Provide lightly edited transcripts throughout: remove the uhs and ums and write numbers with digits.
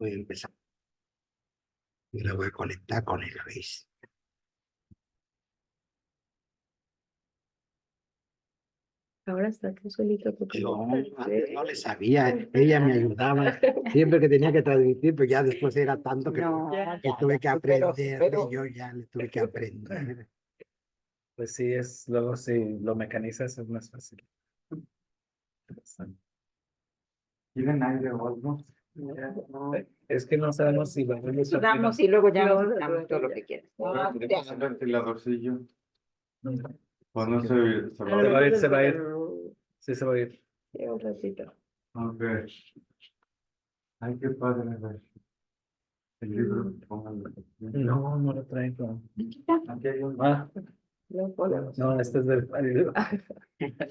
Voy a empezar. Y la voy a conectar con el Face. Ahora está tú solito. Yo antes no le sabía, ella me ayudaba siempre que tenía que transmitir, pero ya después era tanto que, que tuve que aprender, yo ya le tuve que aprender. Pues sí, luego si lo mecanizas es más fácil. ¿Tienen aire o algo? Es que no sabemos si Sudamos y luego ya damos todo lo que quieras. Queremos el ventiladorcillo. O no se Se va a ir, se va a ir. Sí, se va a ir. Un ratito. Ok. Ay, qué padre. El libro, póngalo. No, no lo traigo. Aquí hay un... Ah, No podemos. no, este es del...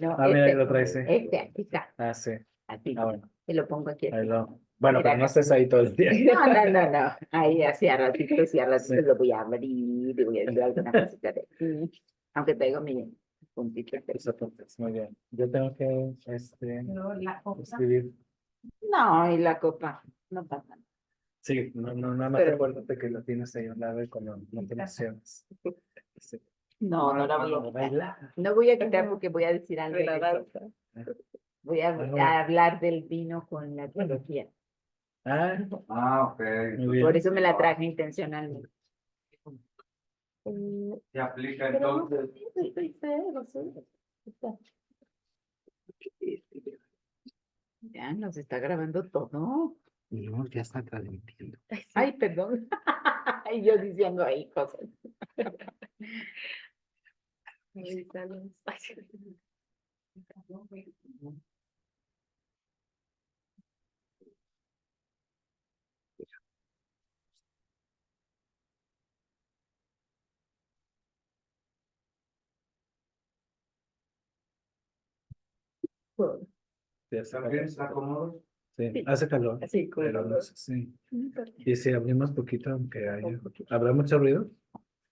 No, Ah, mira, ahí lo trae, sí. Aquí está. Ah, sí. Así. Ah, bueno. Te lo pongo aquí. Ahí lo... Bueno, pero no estés ahí todo el día. No. Ahí así a ratitos y a ratitos Sí. lo voy a abrir y voy a decir alguna cosita de aquí. Aunque traigo mi puntito. Eso, entonces, muy bien. Yo tengo que escribir. No, y la copa. No pasa nada. Sí, nada más Pero- recuérdate que lo tienes ahí a un lado y cuando no te emociones. Sí. No la voy a quitar. Baila. No voy a quitar porque voy a decir algo. de eso. Voy a hablar del vino con la teología. Ah, ok. muy bien. Por eso me la traje intencionalmente. Se aplica entonces. Ya nos está grabando todo. No, ya está transmitiendo. Ay, perdón. Y yo diciendo ahí cosas. Sí, hace ¿También calor. está cómodo? Sí, hace calor. Sí, Pero no sé, sí. Y si abrimos poquito, aunque haya. ¿Habrá mucho ruido?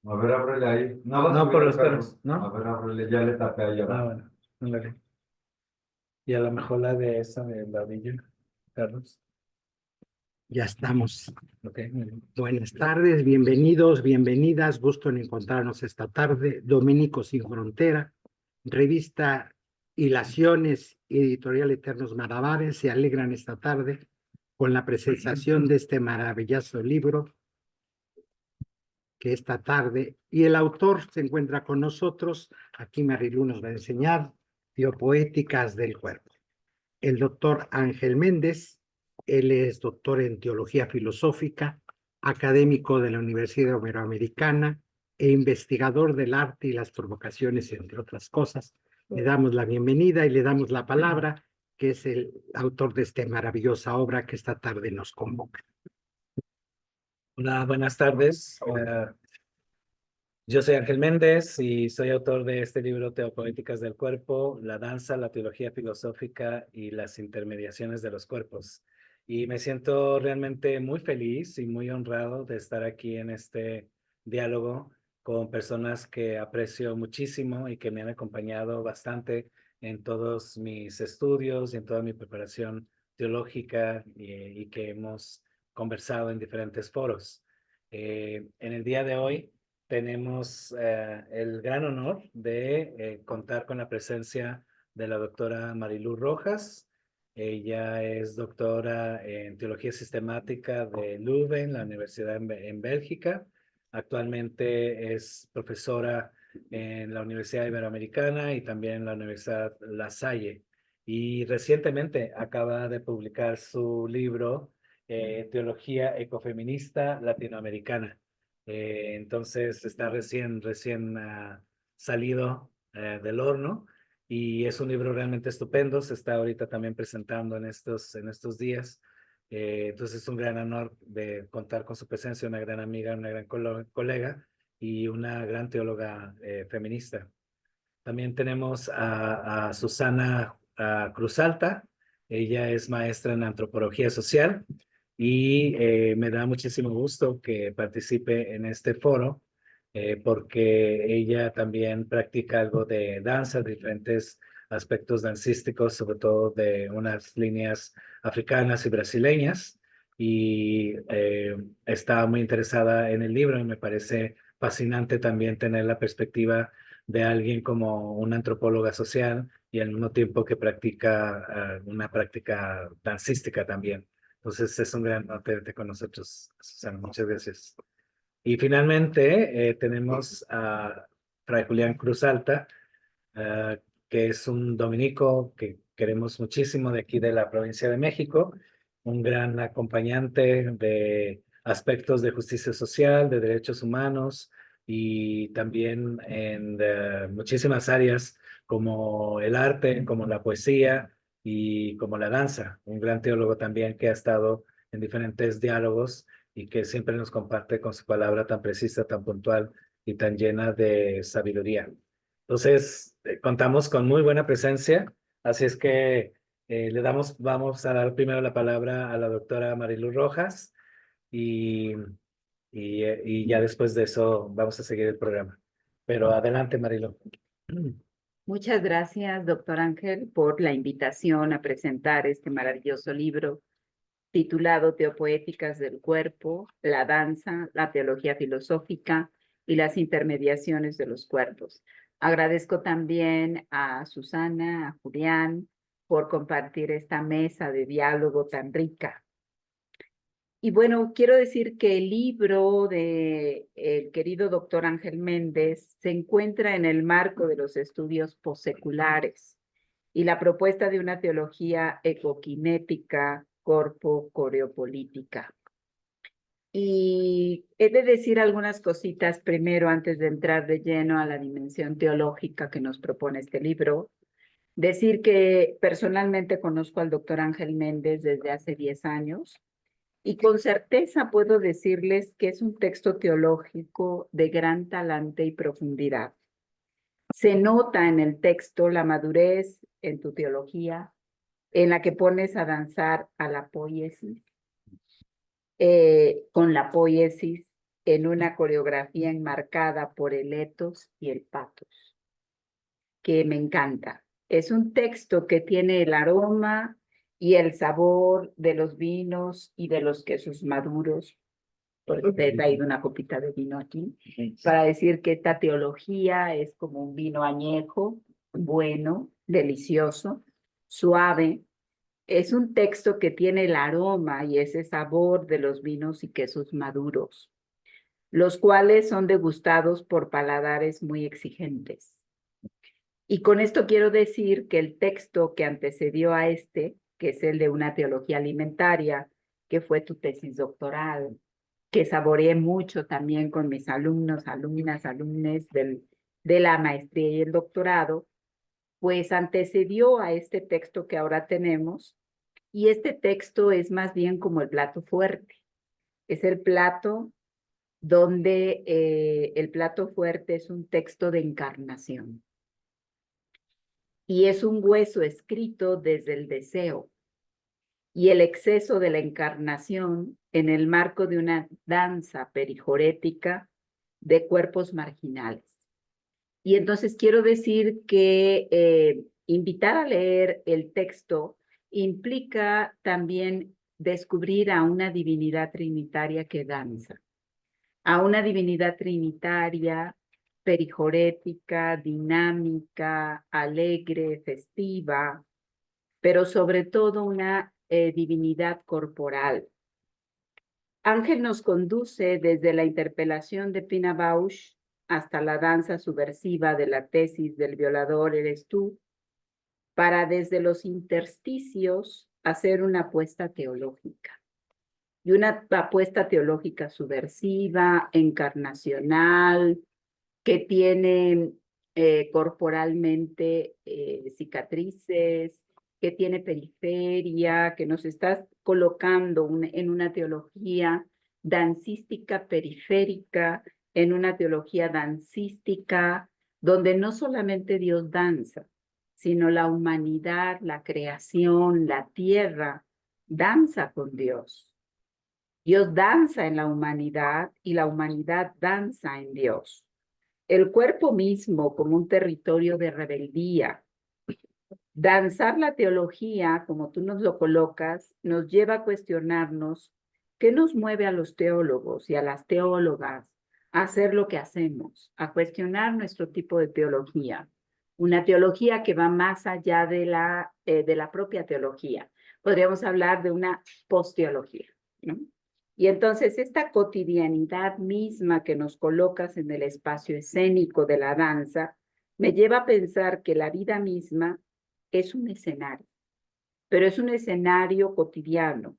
A ver, ábrele ahí. No, vas a No, subir por al los carro. perros, ¿no? A ver, ábrele, ya le tapé allá Ah, abajo. bueno, ándale. Y a lo mejor la de esa de la villa, Carlos. Ya estamos. Ok, muy bien. Buenas tardes, bienvenidos, bienvenidas. Gusto en encontrarnos esta tarde. Dominico Sin Frontera, revista Hilaciones y Editorial Eternos Malabares se alegran esta tarde con la presentación de este maravilloso libro que esta tarde, y el autor se encuentra con nosotros. Aquí Marilu nos va a enseñar Biopoéticas del Cuerpo. El doctor Ángel Méndez, él es doctor en Teología Filosófica, académico de la Universidad Iberoamericana e investigador del arte y las provocaciones, entre otras cosas. Le damos la bienvenida y le damos la palabra, que es el autor de esta maravillosa obra que esta tarde nos convoca. Hola, buenas tardes. Yo soy Ángel Méndez y soy autor de este libro Teopoéticas del Cuerpo, la danza, la teología filosófica y las intermediaciones de los cuerpos. Y me siento realmente muy feliz y muy honrado de estar aquí en este diálogo con personas que aprecio muchísimo y que me han acompañado bastante en todos mis estudios y en toda mi preparación teológica y que hemos conversado en diferentes foros. En el día de hoy tenemos el gran honor de contar con la presencia de la doctora Marilu Rojas. Ella es doctora en Teología Sistemática de Leuven, la Universidad en Bélgica. Actualmente es profesora en la Universidad Iberoamericana y también en la Universidad La Salle. Y recientemente acaba de publicar su libro Teología Ecofeminista Latinoamericana. Entonces está recién salido del horno y es un libro realmente estupendo. Se está ahorita también presentando en estos días. Entonces es un gran honor de contar con su presencia, una gran amiga, una gran colega y una gran teóloga feminista. También tenemos a Susana Cruzalta. Ella es maestra en antropología social y me da muchísimo gusto que participe en este foro porque ella también practica algo de danza, diferentes aspectos dancísticos, sobre todo de unas líneas africanas y brasileñas. y estaba muy interesada en el libro y me parece fascinante también tener la perspectiva de alguien como una antropóloga social y al mismo tiempo que practica una práctica dancística también. Entonces es un gran honor tenerte con nosotros, Susana. Muchas gracias. Y finalmente tenemos a Fray Julián Cruz Alta, que es un dominico que queremos muchísimo de aquí de la provincia de México, un gran acompañante de aspectos de justicia social, de derechos humanos y también en muchísimas áreas como el arte, como la poesía y como la danza. Un gran teólogo también que ha estado en diferentes diálogos y que siempre nos comparte con su palabra tan precisa, tan puntual y tan llena de sabiduría. Entonces, contamos con muy buena presencia, así es que vamos a dar primero la palabra a la doctora Marilu Rojas y, y ya después de eso vamos a seguir el programa. Pero adelante, Marilu. Muchas gracias, doctor Ángel, por la invitación a presentar este maravilloso libro titulado Teopoéticas del Cuerpo, la danza, la teología filosófica y las intermediaciones de los cuerpos. Agradezco también a Susana, a Julián, por compartir esta mesa de diálogo tan rica. Y bueno, quiero decir que el libro de el querido doctor Ángel Méndez se encuentra en el marco de los estudios poseculares y la propuesta de una teología ecoquinética, corpo-coreopolítica. Y he de decir algunas cositas primero antes de entrar de lleno a la dimensión teológica que nos propone este libro. Decir que personalmente conozco al doctor Ángel Méndez desde hace 10 años y con certeza puedo decirles que es un texto teológico de gran talante y profundidad. Se nota en el texto la madurez en tu teología, en la que pones a danzar a la poiesis, con la poiesis en una coreografía enmarcada por el ethos y el pathos, que me encanta. Es un texto que tiene el aroma y el sabor de los vinos y de los quesos maduros, porque te he traído una copita de vino aquí, para decir que esta teología es como un vino añejo, bueno, delicioso, suave. Es un texto que tiene el aroma y ese sabor de los vinos y quesos maduros, los cuales son degustados por paladares muy exigentes. Y con esto quiero decir que el texto que antecedió a este, que es el de una teología alimentaria, que fue tu tesis doctoral, que saboreé mucho también con mis alumnos, alumnas, alumnes de la maestría y el doctorado, pues antecedió a este texto que ahora tenemos, y este texto es más bien como el plato fuerte. Es el plato donde el plato fuerte es un texto de encarnación. Y es un hueso escrito desde el deseo y el exceso de la encarnación en el marco de una danza perijorética de cuerpos marginales. Y entonces quiero decir que invitar a leer el texto implica también descubrir a una divinidad trinitaria que danza, a una divinidad trinitaria perijorética, dinámica, alegre, festiva, pero sobre todo una divinidad corporal. Ángel nos conduce desde la interpelación de Pina Bausch hasta la danza subversiva de la tesis del violador eres tú, para desde los intersticios hacer una apuesta teológica. Y una apuesta teológica subversiva, encarnacional, que tiene corporalmente cicatrices, que tiene periferia, que nos está colocando en una teología dancística periférica, en una teología dancística, donde no solamente Dios danza, sino la humanidad, la creación, la tierra, danza con Dios. Dios danza en la humanidad y la humanidad danza en Dios. El cuerpo mismo como un territorio de rebeldía. Danzar la teología, como tú nos lo colocas, nos lleva a cuestionarnos ¿Qué nos mueve a los teólogos y a las teólogas a hacer lo que hacemos, a cuestionar nuestro tipo de teología? Una teología que va más allá de la propia teología. Podríamos hablar de una posteología, ¿no? Y entonces esta cotidianidad misma que nos colocas en el espacio escénico de la danza me lleva a pensar que la vida misma es un escenario, pero es un escenario cotidiano,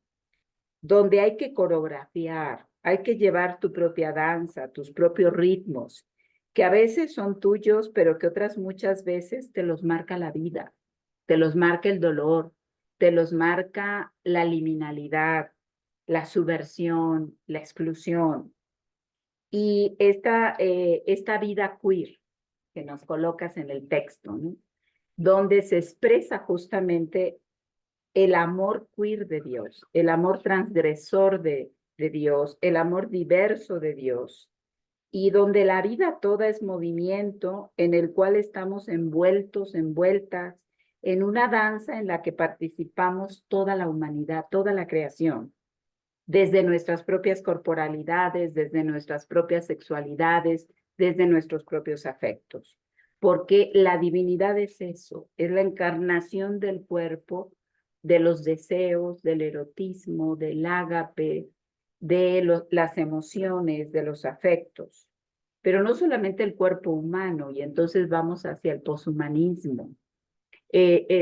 donde hay que coreografiar, hay que llevar tu propia danza, tus propios ritmos, que a veces son tuyos, pero que otras muchas veces te los marca la vida, te los marca el dolor, te los marca la liminalidad, la subversión, la exclusión. Y esta vida queer que nos colocas en el texto, ¿no? Donde se expresa justamente el amor queer de Dios, el amor transgresor de Dios, el amor diverso de Dios, y donde la vida toda es movimiento en el cual estamos envueltos, envueltas, en una danza en la que participamos toda la humanidad, toda la creación, desde nuestras propias corporalidades, desde nuestras propias sexualidades, desde nuestros propios afectos. Porque la divinidad es eso, es la encarnación del cuerpo, de los deseos, del erotismo, del ágape, de las emociones, de los afectos. Pero no solamente el cuerpo humano, y entonces vamos hacia el poshumanismo.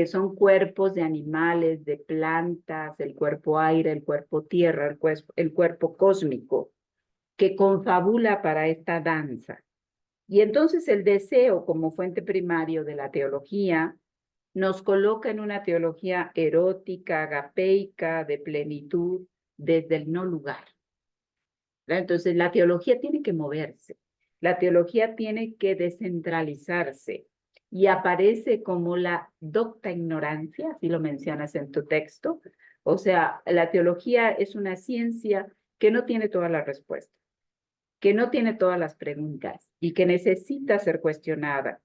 Son cuerpos de animales, de plantas, el cuerpo aire, el cuerpo tierra, el cuerpo cósmico, que confabula para esta danza. Y entonces el deseo como fuente primario de la teología nos coloca en una teología erótica, agapeica, de plenitud, desde el no lugar. Entonces la teología tiene que moverse, la teología tiene que descentralizarse y aparece como la docta ignorancia, así lo mencionas en tu texto. O sea, la teología es una ciencia que no tiene todas las respuestas, que no tiene todas las preguntas y que necesita ser cuestionada.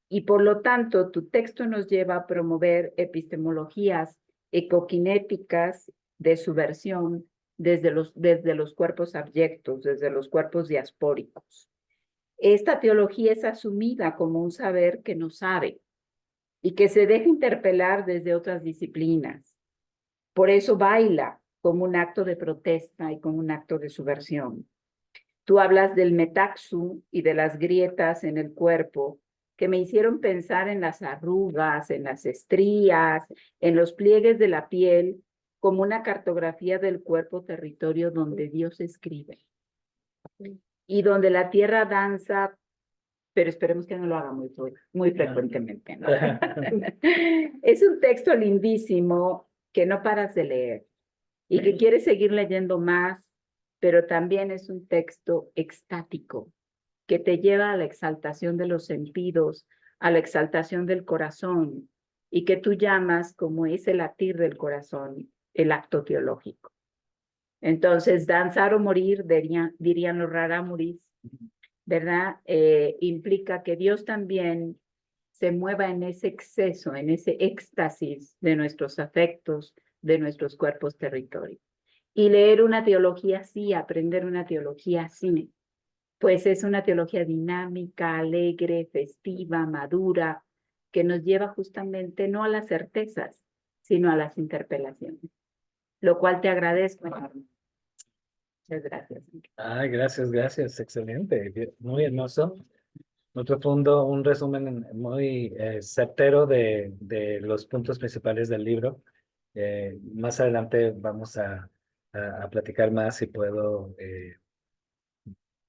Y por lo tanto, tu texto nos lleva a promover epistemologías ecoquinéticas de subversión desde los cuerpos abyectos, desde los cuerpos diaspóricos. Esta teología es asumida como un saber que no sabe y que se deja interpelar desde otras disciplinas. Por eso baila como un acto de protesta y como un acto de subversión. Tú hablas del metaxu y de las grietas en el cuerpo que me hicieron pensar en las arrugas, en las estrías, en los pliegues de la piel, como una cartografía del cuerpo territorio donde Dios escribe y donde la tierra danza, pero esperemos que no lo haga muy frecuentemente, ¿no? Es un texto lindísimo que no paras de leer y que quieres seguir leyendo más, pero también es un texto extático que te lleva a la exaltación de los sentidos, a la exaltación del corazón, y que tú llamas como ese latir del corazón, el acto teológico. Entonces, danzar o morir, dirían los rarámuris, ¿verdad? Implica que Dios también se mueva en ese exceso, en ese éxtasis de nuestros afectos, de nuestros cuerpos territorios. Y leer una teología así, aprender una teología así, pues es una teología dinámica, alegre, festiva, madura, que nos lleva justamente no a las certezas, sino a las interpelaciones, lo cual te agradezco enorme. Muchas gracias. Ay, gracias, gracias, excelente, muy hermoso, muy profundo, un resumen muy certero de los puntos principales del libro. Más adelante vamos a platicar más y puedo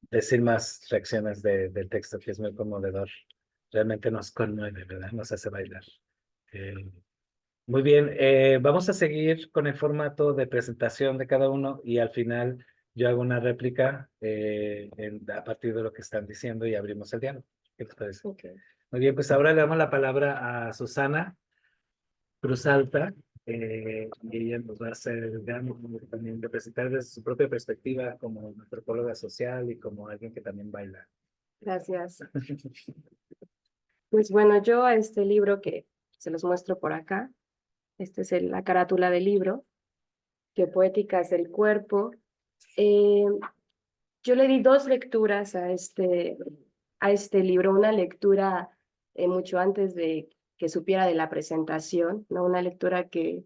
decir más reacciones del texto, que es muy conmovedor. Realmente nos conmueve, ¿verdad? Nos hace bailar. Eh, Muy bien, vamos a seguir con el formato de presentación de cada uno y al final yo hago una réplica a partir de lo que están diciendo y abrimos el diálogo. ¿Qué les parece? Okay. Muy bien, pues ahora le damos la palabra a Susana Cruz Alta y ella nos va a hacer el diálogo también de presentar desde su propia perspectiva como antropóloga social y como alguien que también baila. Gracias. Pues bueno, yo a este libro que se los muestro por acá, esta es la carátula del libro, Teopoéticas del Cuerpo. Yo le di dos lecturas a este libro, una lectura mucho antes de que supiera de la presentación, ¿no? Una lectura que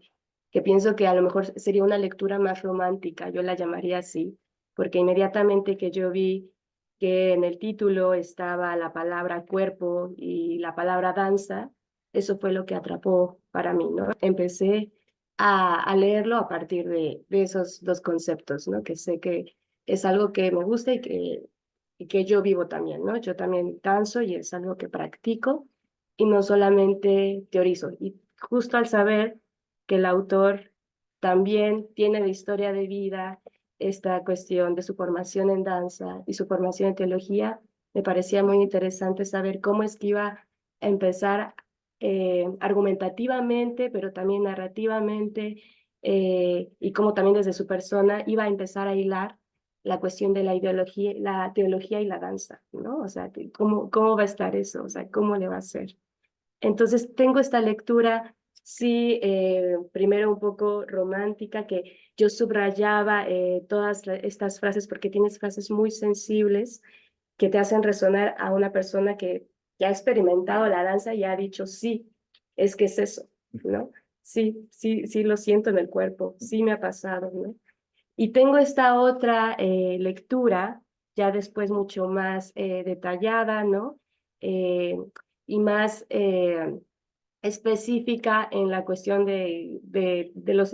pienso que a lo mejor sería una lectura más romántica, yo la llamaría así, porque inmediatamente que yo vi que en el título estaba la palabra cuerpo y la palabra danza, eso fue lo que atrapó para mí, ¿no? Empecé a leerlo a partir de esos dos conceptos, ¿no? Que sé que es algo que me gusta y que yo vivo también, ¿no? Yo también danzo y es algo que practico y no solamente teorizo. Y justo al saber que el autor también tiene de historia de vida esta cuestión de su formación en danza y su formación en teología, me parecía muy interesante saber cómo es que iba a empezar argumentativamente, pero también narrativamente, y cómo también desde su persona iba a empezar a hilar la cuestión de la ideología, la teología y la danza, ¿no? O sea, cómo va a estar eso, o sea, cómo le va a hacer. Entonces tengo esta lectura, sí, primero un poco romántica, que yo subrayaba todas estas frases porque tienes frases muy sensibles que te hacen resonar a una persona que ya ha experimentado la danza y ha dicho, sí, es que es eso, ¿no? Sí, sí, sí lo siento en el cuerpo, sí me ha pasado, ¿no? Y tengo esta otra lectura, ya después mucho más detallada, ¿no? Y más específica en la cuestión del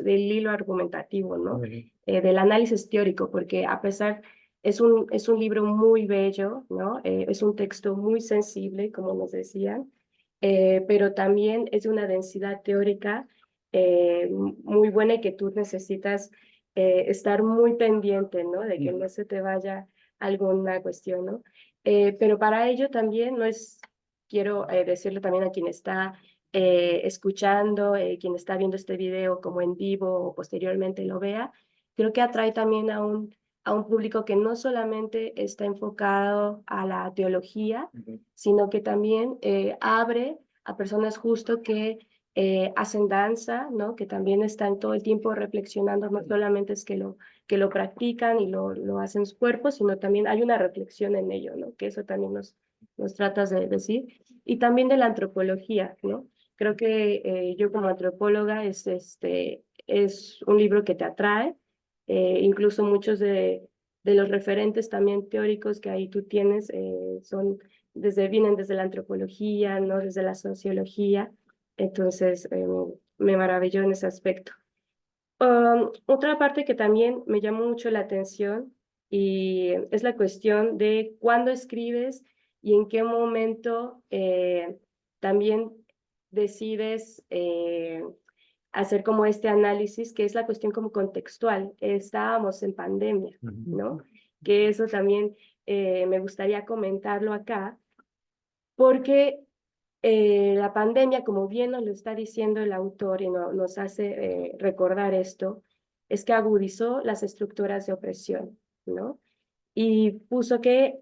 hilo argumentativo, ¿no? Del análisis teórico, porque a pesar, es un libro muy bello, ¿no? Es un texto muy sensible, como nos decían, pero también es de una densidad teórica muy buena y que tú necesitas estar muy pendiente, ¿no? De que no se te vaya alguna cuestión, ¿no? Pero para ello también no es, quiero decirle también a quien está escuchando, quien está viendo este video como en vivo o posteriormente lo vea, creo que atrae también a un público que no solamente está enfocado a la teología, sino que también abre a personas justo que hacen danza, ¿no? Que también están todo el tiempo reflexionando, no solamente es que lo practican y lo hacen sus cuerpos, sino también hay una reflexión en ello, ¿no? Que eso también nos tratas de decir. Y también de la antropología, ¿no? Creo que yo como antropóloga es un libro que te atrae, incluso muchos de los referentes también teóricos que ahí tú tienes vienen desde la antropología, ¿no? Desde la sociología, entonces me maravilló en ese aspecto. Otra parte que también me llamó mucho la atención y es la cuestión de cuándo escribes y en qué momento también decides hacer como este análisis, que es la cuestión como contextual. Estábamos en pandemia, ¿no? Que eso también me gustaría comentarlo acá, porque la pandemia, como bien nos lo está diciendo el autor y nos hace recordar esto, es que agudizó las estructuras de opresión, ¿no? Y puso que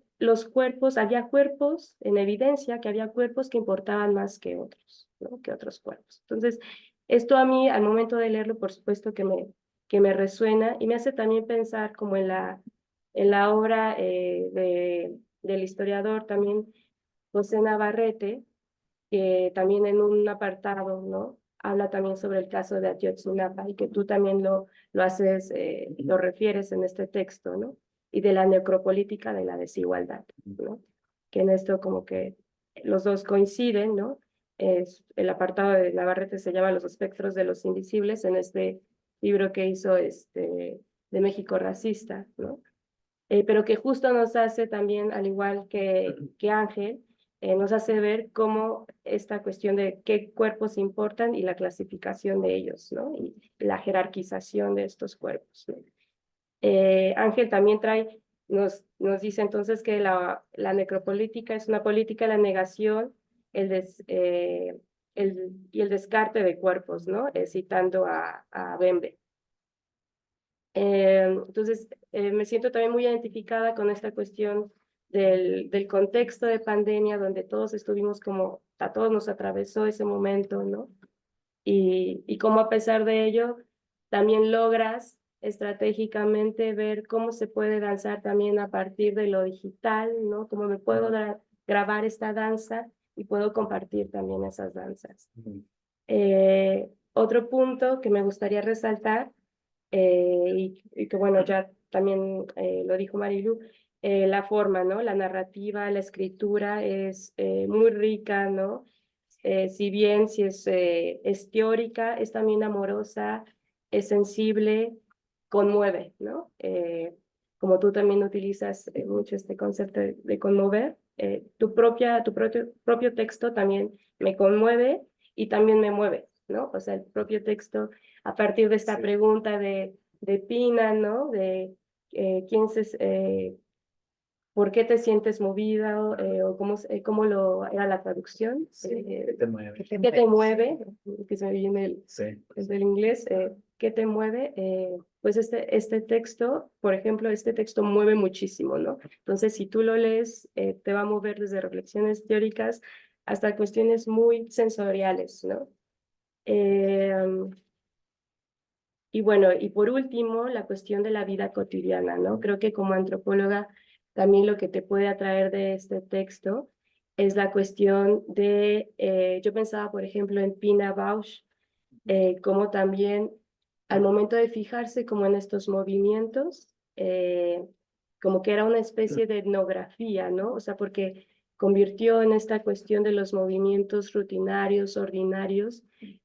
había cuerpos en evidencia, que había cuerpos que importaban más que otros, ¿no? Que otros cuerpos. Entonces, esto a mí, al momento de leerlo, por supuesto que me resuena y me hace también pensar como en la obra del historiador también José Navarrete, que también en un apartado, ¿no? Habla también sobre el caso de Ayotzinapa y que tú también lo haces, lo refieres en este texto, ¿no? Y de la necropolítica de la desigualdad, ¿no? Que en esto como que los dos coinciden, ¿no? El apartado de Navarrete se llama Los espectros de los invisibles en este libro que hizo de México racista, ¿no? Pero que justo nos hace también, al igual que Ángel, nos hace ver cómo esta cuestión de qué cuerpos importan y la clasificación de ellos, ¿no? Y la jerarquización de estos cuerpos, ¿no? Ángel también nos dice entonces que la necropolítica es una política de la negación y el descarte de cuerpos, ¿no? Citando a Bembe. Entonces, me siento también muy identificada con esta cuestión del contexto de pandemia, donde todos estuvimos como, a todos nos atravesó ese momento, ¿no? Y cómo a pesar de ello, también logras estratégicamente ver cómo se puede danzar también a partir de lo digital, ¿no? Cómo me puedo grabar esta danza y puedo compartir también esas danzas. Otro punto que me gustaría resaltar, y que bueno, ya también lo dijo Marilu, la forma, ¿no? La narrativa, la escritura es muy rica, ¿no? Si bien si es teórica, es también amorosa, es sensible, conmueve, ¿no? Como tú también utilizas mucho este concepto de conmover, tu propio texto también me conmueve y también me mueve, ¿no? O sea, el propio texto, a partir de esta pregunta de Pina, ¿no? De ¿por qué te sientes movida? O cómo lo era la traducción. ¿Qué te mueve? ¿Qué te mueve? Que se me viene Sí. desde el inglés. ¿Qué te mueve? Pues este texto, por ejemplo, este texto mueve muchísimo, ¿no? Entonces, si tú lo lees, te va a mover desde reflexiones teóricas hasta cuestiones muy sensoriales, ¿no? Y bueno, y por último, la cuestión de la vida cotidiana, ¿no? Creo que como antropóloga, también lo que te puede atraer de este texto es la cuestión de, yo pensaba, por ejemplo, en Pina Bausch, como también al momento de fijarse como en estos movimientos, como que era una especie de etnografía, ¿no? O sea, porque convirtió en esta cuestión de los movimientos rutinarios, ordinarios,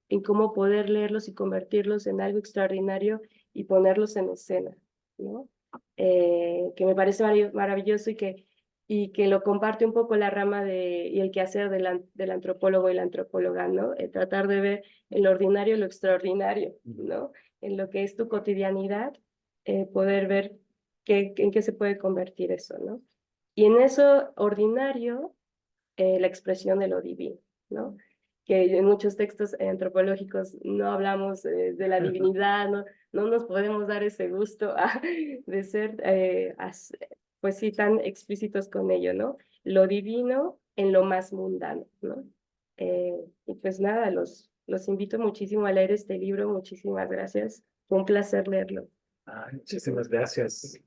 en cómo poder leerlos y convertirlos en algo extraordinario y ponerlos en escena, ¿no? Que me parece maravilloso y que lo comparte un poco la rama y el quehacer del antropólogo y la antropóloga, ¿no? Tratar de ver en lo ordinario lo extraordinario, ¿no? En lo que es tu cotidianidad, poder ver en qué se puede convertir eso, ¿no? Y en eso ordinario, la expresión de lo divino, ¿no? Que en muchos textos antropológicos no hablamos de la divinidad, no nos podemos dar ese gusto de ser, pues sí, tan explícitos con ello, ¿no? Lo divino en lo más mundano, ¿no? Y pues nada, los invito muchísimo a leer este libro, muchísimas gracias, fue un placer leerlo. Muchísimas gracias.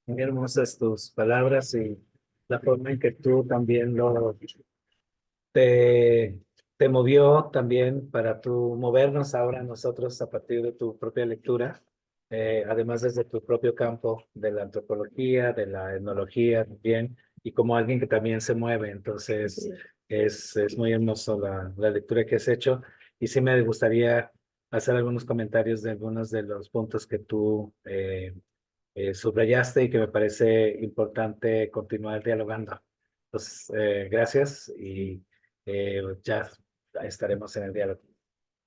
Muy hermosas tus palabras y la forma en que tú también te, te movió también para tu movernos ahora nosotros a partir de tu propia lectura, además desde tu propio campo de la antropología, de la etnología también, y como alguien que también se mueve. Entonces, Sí. es muy hermoso la lectura que has hecho y sí me gustaría hacer algunos comentarios de algunos de los puntos que tú subrayaste y que me parece importante continuar dialogando. Entonces, gracias y ya estaremos en el diálogo.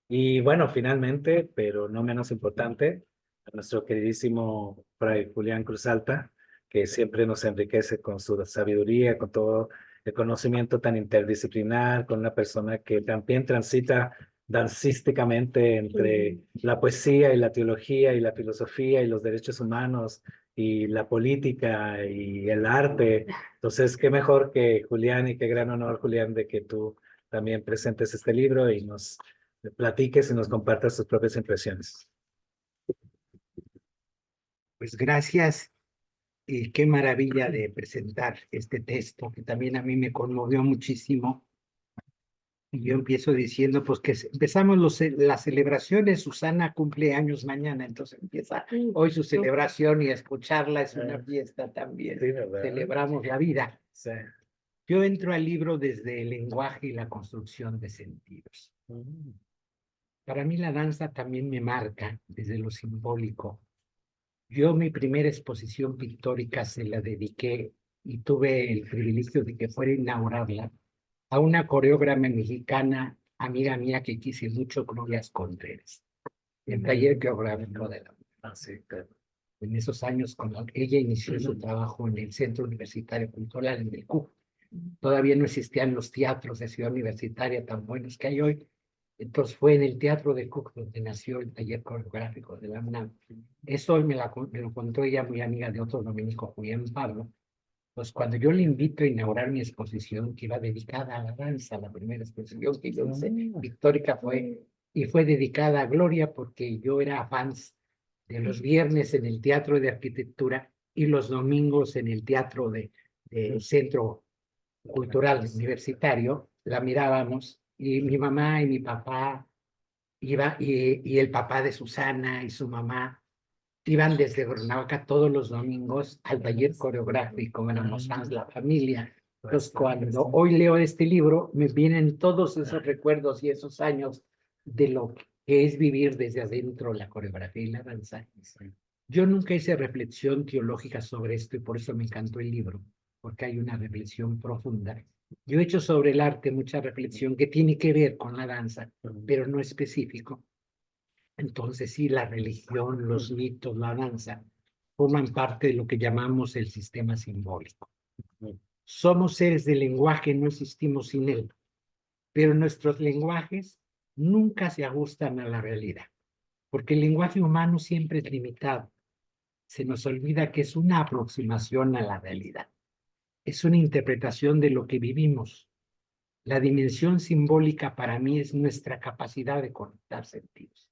Y bueno, finalmente, pero no menos importante, a nuestro queridísimo Fray Julián Cruz Alta, que siempre nos enriquece con su sabiduría, con todo el conocimiento tan interdisciplinar, con una persona que también transita dancísticamente entre la poesía y la teología y la filosofía y los derechos humanos y la política y el arte. Entonces, qué mejor que Julián y qué gran honor, Julián, de que tú también presentes este libro y nos platiques y nos compartas tus propias impresiones. Pues gracias y qué maravilla de presentar este texto que también a mí me conmovió muchísimo. Y yo empiezo diciendo, pues que empezamos las celebraciones, Susana cumple años mañana, entonces empieza hoy su celebración y escucharla es una fiesta también. Sí, ¿verdad? Celebramos la vida. Sí. Yo entro al libro desde el lenguaje y la construcción de sentidos. Para mí la danza también me marca desde lo simbólico. Yo mi primera exposición pictórica se la dediqué y tuve el privilegio de que fuera a inaugurarla a una coreógrafa mexicana, amiga mía que quise mucho, Gloria Contreras, el taller coreográfico de la sí, claro. En esos años, cuando ella inició su trabajo en el Centro Universitario Cultural en el CUC, todavía no existían los teatros de Ciudad Universitaria tan buenos que hay hoy. Entonces fue en el Teatro de CUC donde nació el taller coreográfico de la UNAM. Eso me lo contó ella, muy amiga de otro dominico, Julián Pablo. Pues cuando yo le invito a inaugurar mi exposición, que iba dedicada a la danza, la primera exposición que yo hice, pictórica, fue dedicada a Gloria porque yo era fans de los viernes en el Teatro de Arquitectura y los domingos en el Teatro del Centro Cultural Universitario, la mirábamos y mi mamá y mi papá iba y el papá de Susana y su mamá iban desde Cuernavaca todos los domingos al taller coreográfico, éramos fans, la familia. Entonces, cuando hoy leo este libro, me vienen todos esos recuerdos y esos años de lo que es vivir desde adentro la coreografía y la danza. Yo nunca hice reflexión teológica sobre esto y por eso me encantó el libro, porque hay una reflexión profunda. Yo he hecho sobre el arte mucha reflexión que tiene que ver con la danza, pero no específico. Entonces sí, la religión, los mitos, la danza, forman parte de lo que llamamos el sistema simbólico. Somos seres de lenguaje, no existimos sin él, pero nuestros lenguajes nunca se ajustan a la realidad, porque el lenguaje humano siempre es limitado. Se nos olvida que es una aproximación a la realidad, es una interpretación de lo que vivimos. La dimensión simbólica para mí es nuestra capacidad de conectar sentidos.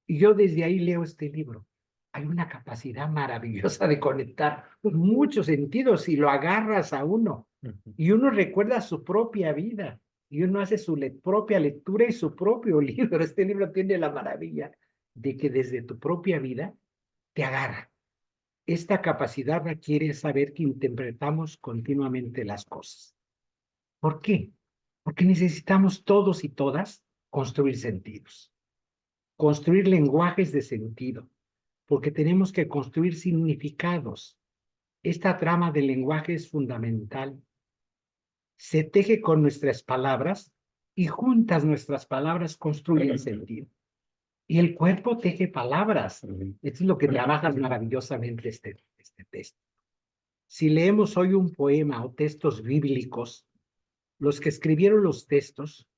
Y yo desde ahí leo este libro. Hay una capacidad maravillosa de conectar muchos sentidos y lo agarras a uno. Y uno recuerda su propia vida. Y uno hace su propia lectura y su propio libro. Este libro tiene la maravilla de que desde tu propia vida te agarra. Esta capacidad requiere saber que interpretamos continuamente las cosas. ¿Por qué? Porque necesitamos todos y todas construir sentidos. Construir lenguajes de sentido, porque tenemos que construir significados. Esta trama del lenguaje es fundamental. Se teje con nuestras palabras y juntas nuestras palabras construyen sentido. Y el cuerpo teje palabras. Esto es lo que trabajas maravillosamente este texto. Si leemos hoy un poema o textos bíblicos, los que escribieron los textos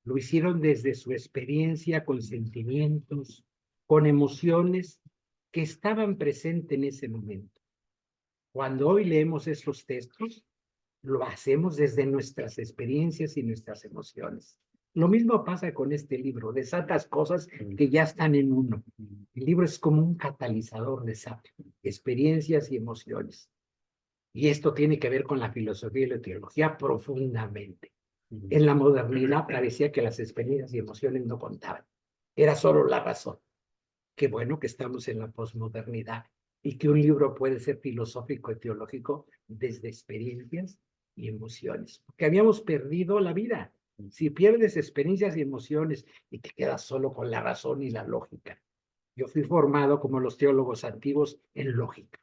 lo hicieron desde su experiencia con sentimientos, con emociones que estaban presentes en ese momento. Cuando hoy leemos estos textos, lo hacemos desde nuestras experiencias y nuestras emociones. Lo mismo pasa con este libro, desatas cosas que ya están en uno. El libro es como un catalizador de experiencias y emociones. Y esto tiene que ver con la filosofía y la teología profundamente. En la modernidad parecía que las experiencias y emociones no contaban. Era solo la razón. Qué bueno que estamos en la posmodernidad y que un libro puede ser filosófico y teológico desde experiencias y emociones. Porque habíamos perdido la vida. Si pierdes experiencias y emociones y te quedas solo con la razón y la lógica. Yo fui formado como los teólogos antiguos en lógica.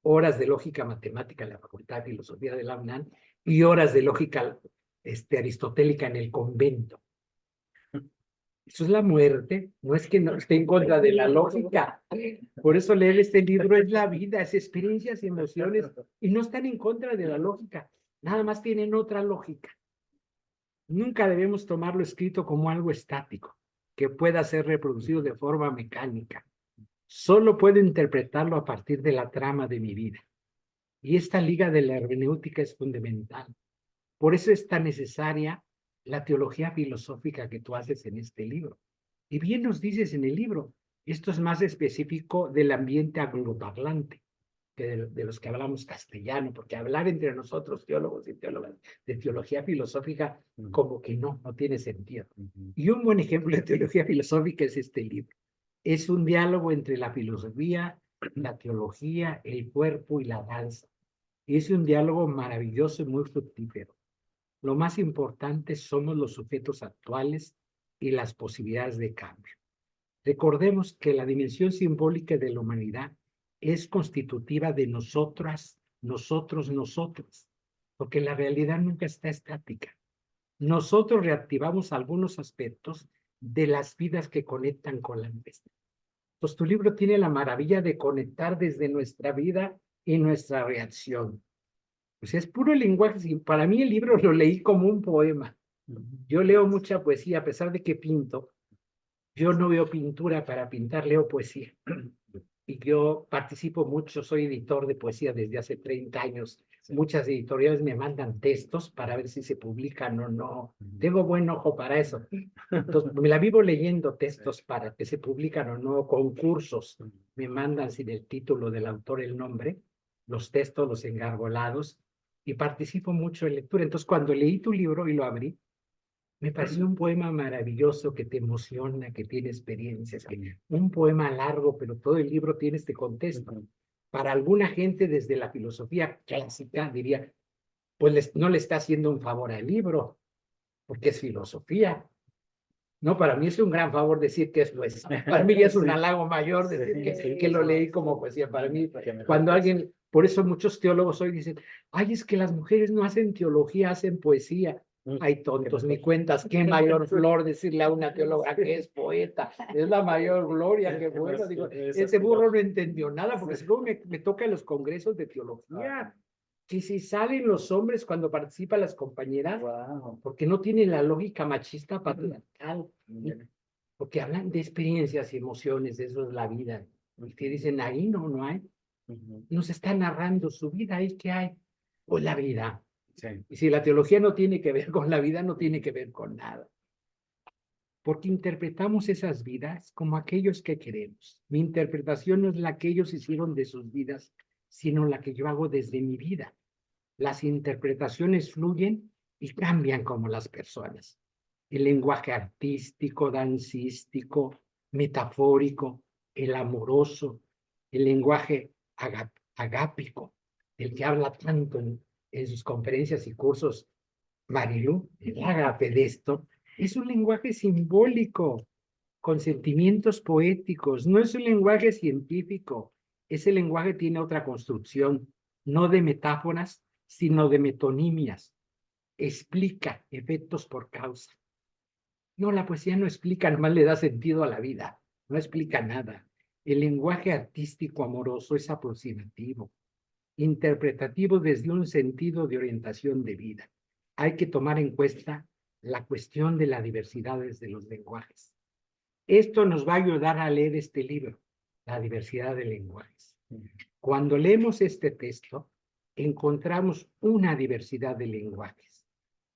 Horas de lógica matemática en la Facultad de Filosofía de la UNAM y horas de lógica aristotélica en el convento. Eso es la muerte, no es que no esté en contra de la lógica. Por eso leer este libro es la vida, es experiencias y emociones, y no están en contra de la lógica, nada más tienen otra lógica. Nunca debemos tomarlo escrito como algo estático, que pueda ser reproducido de forma mecánica. Solo puedo interpretarlo a partir de la trama de mi vida. Y esta liga de la hermenéutica es fundamental. Por eso es tan necesaria la teología filosófica que tú haces en este libro. Y bien nos dices en el libro, esto es más específico del ambiente angloparlante, que de los que hablamos castellano, porque hablar entre nosotros, teólogos y teólogas, de teología filosófica, como que no tiene sentido. Y un buen ejemplo de teología filosófica es este libro. Es un diálogo entre la filosofía, la teología, el cuerpo y la danza. Y es un diálogo maravilloso y muy fructífero. Lo más importante somos los sujetos actuales y las posibilidades de cambio. Recordemos que la dimensión simbólica de la humanidad es constitutiva de nosotras, nosotros, porque la realidad nunca está estática. Nosotros reactivamos algunos aspectos de las vidas que conectan con la nuestra. Pues tu libro tiene la maravilla de conectar desde nuestra vida y nuestra reacción. Pues es puro lenguaje. Para mí el libro lo leí como un poema. Yo leo mucha poesía, a pesar de que pinto. Yo no veo pintura para pintar, leo poesía. y yo participo mucho, soy editor de poesía desde hace 30 años. Muchas editoriales me mandan textos para ver si se publican o no. Tengo buen ojo para eso. Entonces, me la vivo leyendo textos para que se publican o no, concursos. Me mandan sin el título del autor, el nombre, los textos, los engargolados, y participo mucho en lectura. Entonces, cuando leí tu libro y lo abrí, me pareció un poema maravilloso que te emociona, que tiene experiencias, un poema largo, pero todo el libro tiene este contexto. Para alguna gente desde la filosofía clásica diría, pues no le está haciendo un favor al libro, porque es filosofía. No, para mí es un gran favor decir que es poesía. Para mí ya es un halago mayor decir que lo leí como poesía. Para mí, cuando alguien, por eso muchos teólogos hoy dicen, ay, es que las mujeres no hacen teología, hacen poesía. Ay, tontos, ni cuentas, qué mayor flor decirle a una teóloga que es poeta. Es la mayor gloria, qué bueno. Digo, ese burro no entendió nada, porque si luego me toca en los congresos de teología. Que si salen los hombres cuando participan las compañeras, porque no tienen la lógica machista patriarcal, porque hablan de experiencias y emociones, de eso es la vida. Y que dicen, ahí no hay. Nos está narrando su vida, ¿y qué hay? Pues la vida. Y si la teología no tiene que ver con la vida, no tiene que ver con nada. Porque interpretamos esas vidas como aquellos que queremos. Mi interpretación no es la que ellos hicieron de sus vidas, sino la que yo hago desde mi vida. Las interpretaciones fluyen y cambian como las personas. El lenguaje artístico, dancístico, metafórico, el amoroso, el lenguaje agápico, el que habla tanto en sus conferencias y cursos, Marilu, el ágape de esto, es un lenguaje simbólico, con sentimientos poéticos, no es un lenguaje científico, ese lenguaje tiene otra construcción, no de metáforas, sino de metonimias, explica efectos por causa. No, la poesía no explica, nomás le da sentido a la vida, no explica nada. El lenguaje artístico amoroso es aproximativo, interpretativo desde un sentido de orientación de vida. Hay que tomar en cuenta la cuestión de la diversidad de los lenguajes. Esto nos va a ayudar a leer este libro, La diversidad de lenguajes. Cuando leemos este texto, encontramos una diversidad de lenguajes.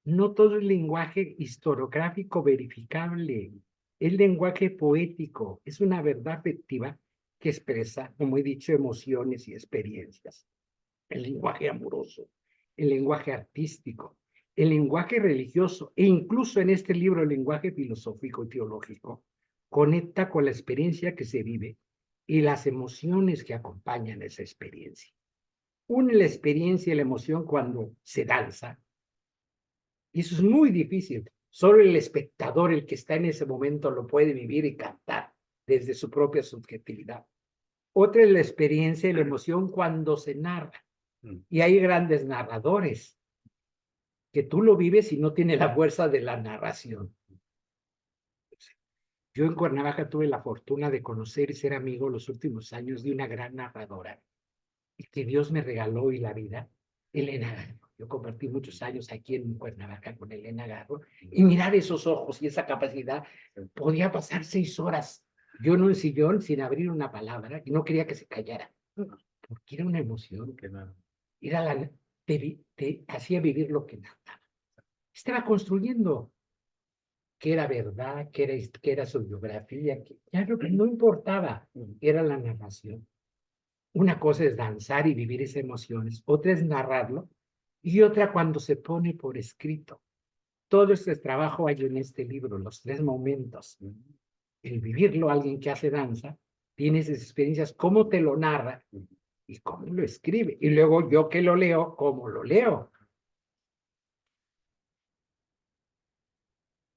No todo es lenguaje historiográfico verificable, es lenguaje poético, es una verdad afectiva que expresa, como he dicho, emociones y experiencias. El lenguaje amoroso, el lenguaje artístico, el lenguaje religioso e incluso en este libro el lenguaje filosófico y teológico conecta con la experiencia que se vive y las emociones que acompañan esa experiencia. Une la experiencia y la emoción cuando se danza. Y eso es muy difícil. Solo el espectador, el que está en ese momento, lo puede vivir y cantar desde su propia subjetividad. Otra es la experiencia y la emoción cuando se narra. Y hay grandes narradores que tú lo vives y no tiene la fuerza de la narración. Yo en Cuernavaca tuve la fortuna de conocer y ser amigo los últimos años de una gran narradora y que Dios me regaló y la vida, Elena Garro. Yo compartí muchos años aquí en Cuernavaca con Elena Garro y mirar esos ojos y esa capacidad, podía pasar 6 horas yo en un sillón sin abrir una palabra y no quería que se callara, porque era una emoción, era te hacía vivir lo que nada. Estaba construyendo que era verdad, que era su biografía, que ya no importaba, era la narración. Una cosa es danzar y vivir esas emociones, otra es narrarlo, y otra cuando se pone por escrito. Todo este trabajo hay en este libro, los 3 momentos. El vivirlo, alguien que hace danza, tiene esas experiencias, cómo te lo narra y cómo lo escribe. Y luego yo que lo leo, cómo lo leo.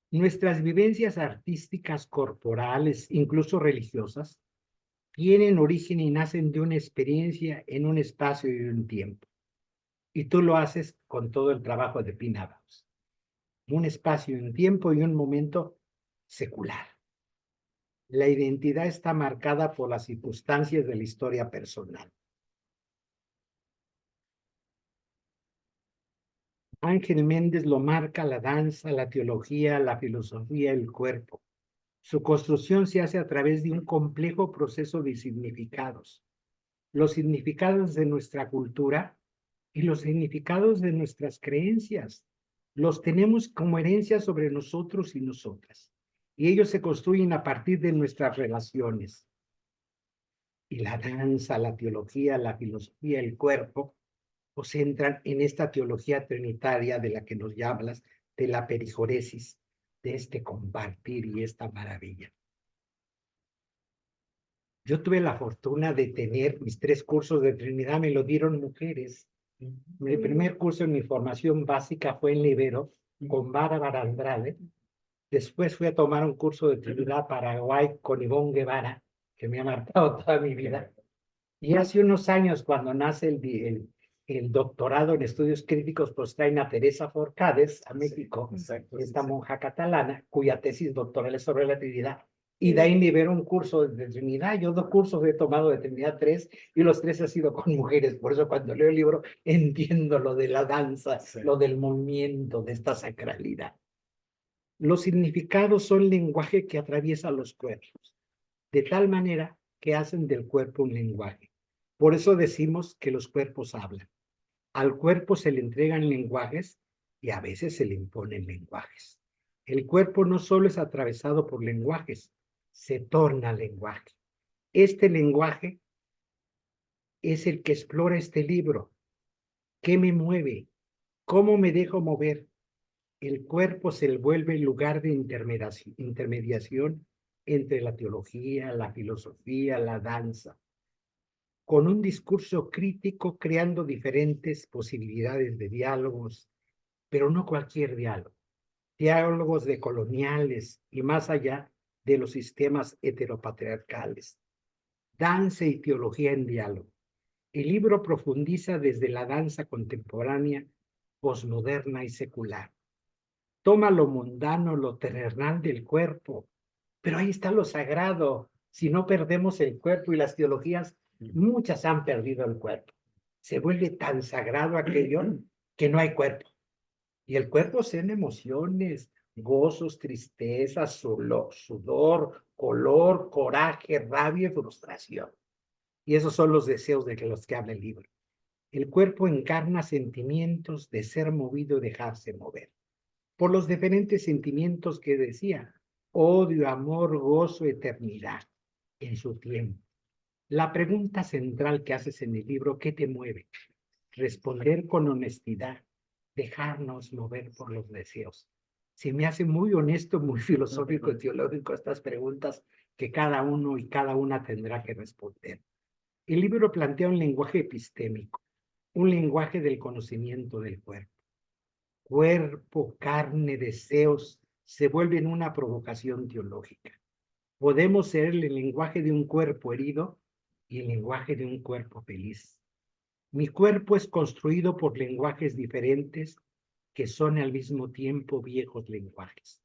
Nuestras vivencias artísticas, corporales, incluso religiosas, tienen origen y nacen de una experiencia en un espacio y un tiempo. Y tú lo haces con todo el trabajo de Pina Bausch. Un espacio, un tiempo y un momento secular. La identidad está marcada por las circunstancias de la historia personal. Ángel Méndez lo marca la danza, la teología, la filosofía, el cuerpo. Su construcción se hace a través de un complejo proceso de significados. Los significados de nuestra cultura y los significados de nuestras creencias. Los tenemos como herencia sobre nosotros y nosotras. Y ellos se construyen a partir de nuestras relaciones. Y la danza, la teología, la filosofía, el cuerpo, pues entran en esta teología trinitaria de la que nos hablas, de la perijoresis, de este compartir y esta maravilla. Yo tuve la fortuna de tener mis 3 cursos de Trinidad, me lo dieron mujeres. Mi primer curso en mi formación básica fue en Libero, con Bárbara Andrade. Después fui a tomar un curso de Trinidad Paraguay con Ivonne Guevara, que me ha marcado toda mi vida. Y hace unos años, cuando nace el doctorado en estudios críticos, pues traen a Teresa Forcades a México, esta monja catalana, cuya tesis doctoral es sobre la Trinidad. Y de ahí libero un curso de Trinidad. Yo 2 cursos he tomado de Trinidad, 3, y los 3 han sido con mujeres. Por eso cuando leo el libro entiendo lo de la danza, lo del movimiento, de esta sacralidad. Los significados son lenguaje que atraviesa los cuerpos, de tal manera que hacen del cuerpo un lenguaje. Por eso decimos que los cuerpos hablan. Al cuerpo se le entregan lenguajes y a veces se le imponen lenguajes. El cuerpo no solo es atravesado por lenguajes, se torna lenguaje. Este lenguaje es el que explora este libro. ¿Qué me mueve? ¿Cómo me dejo mover? El cuerpo se vuelve el lugar de intermediación entre la teología, la filosofía, la danza, con un discurso crítico creando diferentes posibilidades de diálogos, pero no cualquier diálogo, diálogos decoloniales y más allá de los sistemas heteropatriarcales. Danza y teología en diálogo. El libro profundiza desde la danza contemporánea, posmoderna y secular. Toma lo mundano, lo terrenal del cuerpo, pero ahí está lo sagrado. Si no perdemos el cuerpo, y las teologías, muchas han perdido el cuerpo. Se vuelve tan sagrado aquello que no hay cuerpo. Y el cuerpo son emociones, gozos, tristezas, sudor, color, coraje, rabia y frustración. Y esos son los deseos de los que habla el libro. El cuerpo encarna sentimientos de ser movido y dejarse mover. Por los diferentes sentimientos que decía, odio, amor, gozo, eternidad, en su tiempo. La pregunta central que haces en el libro, ¿qué te mueve? Responder con honestidad, dejarnos mover por los deseos. Se me hace muy honesto, muy filosófico y teológico estas preguntas que cada uno y cada una tendrá que responder. El libro plantea un lenguaje epistémico, un lenguaje del conocimiento del cuerpo. Cuerpo, carne, deseos se vuelven una provocación teológica. Podemos ser el lenguaje de un cuerpo herido y el lenguaje de un cuerpo feliz. Mi cuerpo es construido por lenguajes diferentes que son al mismo tiempo viejos lenguajes,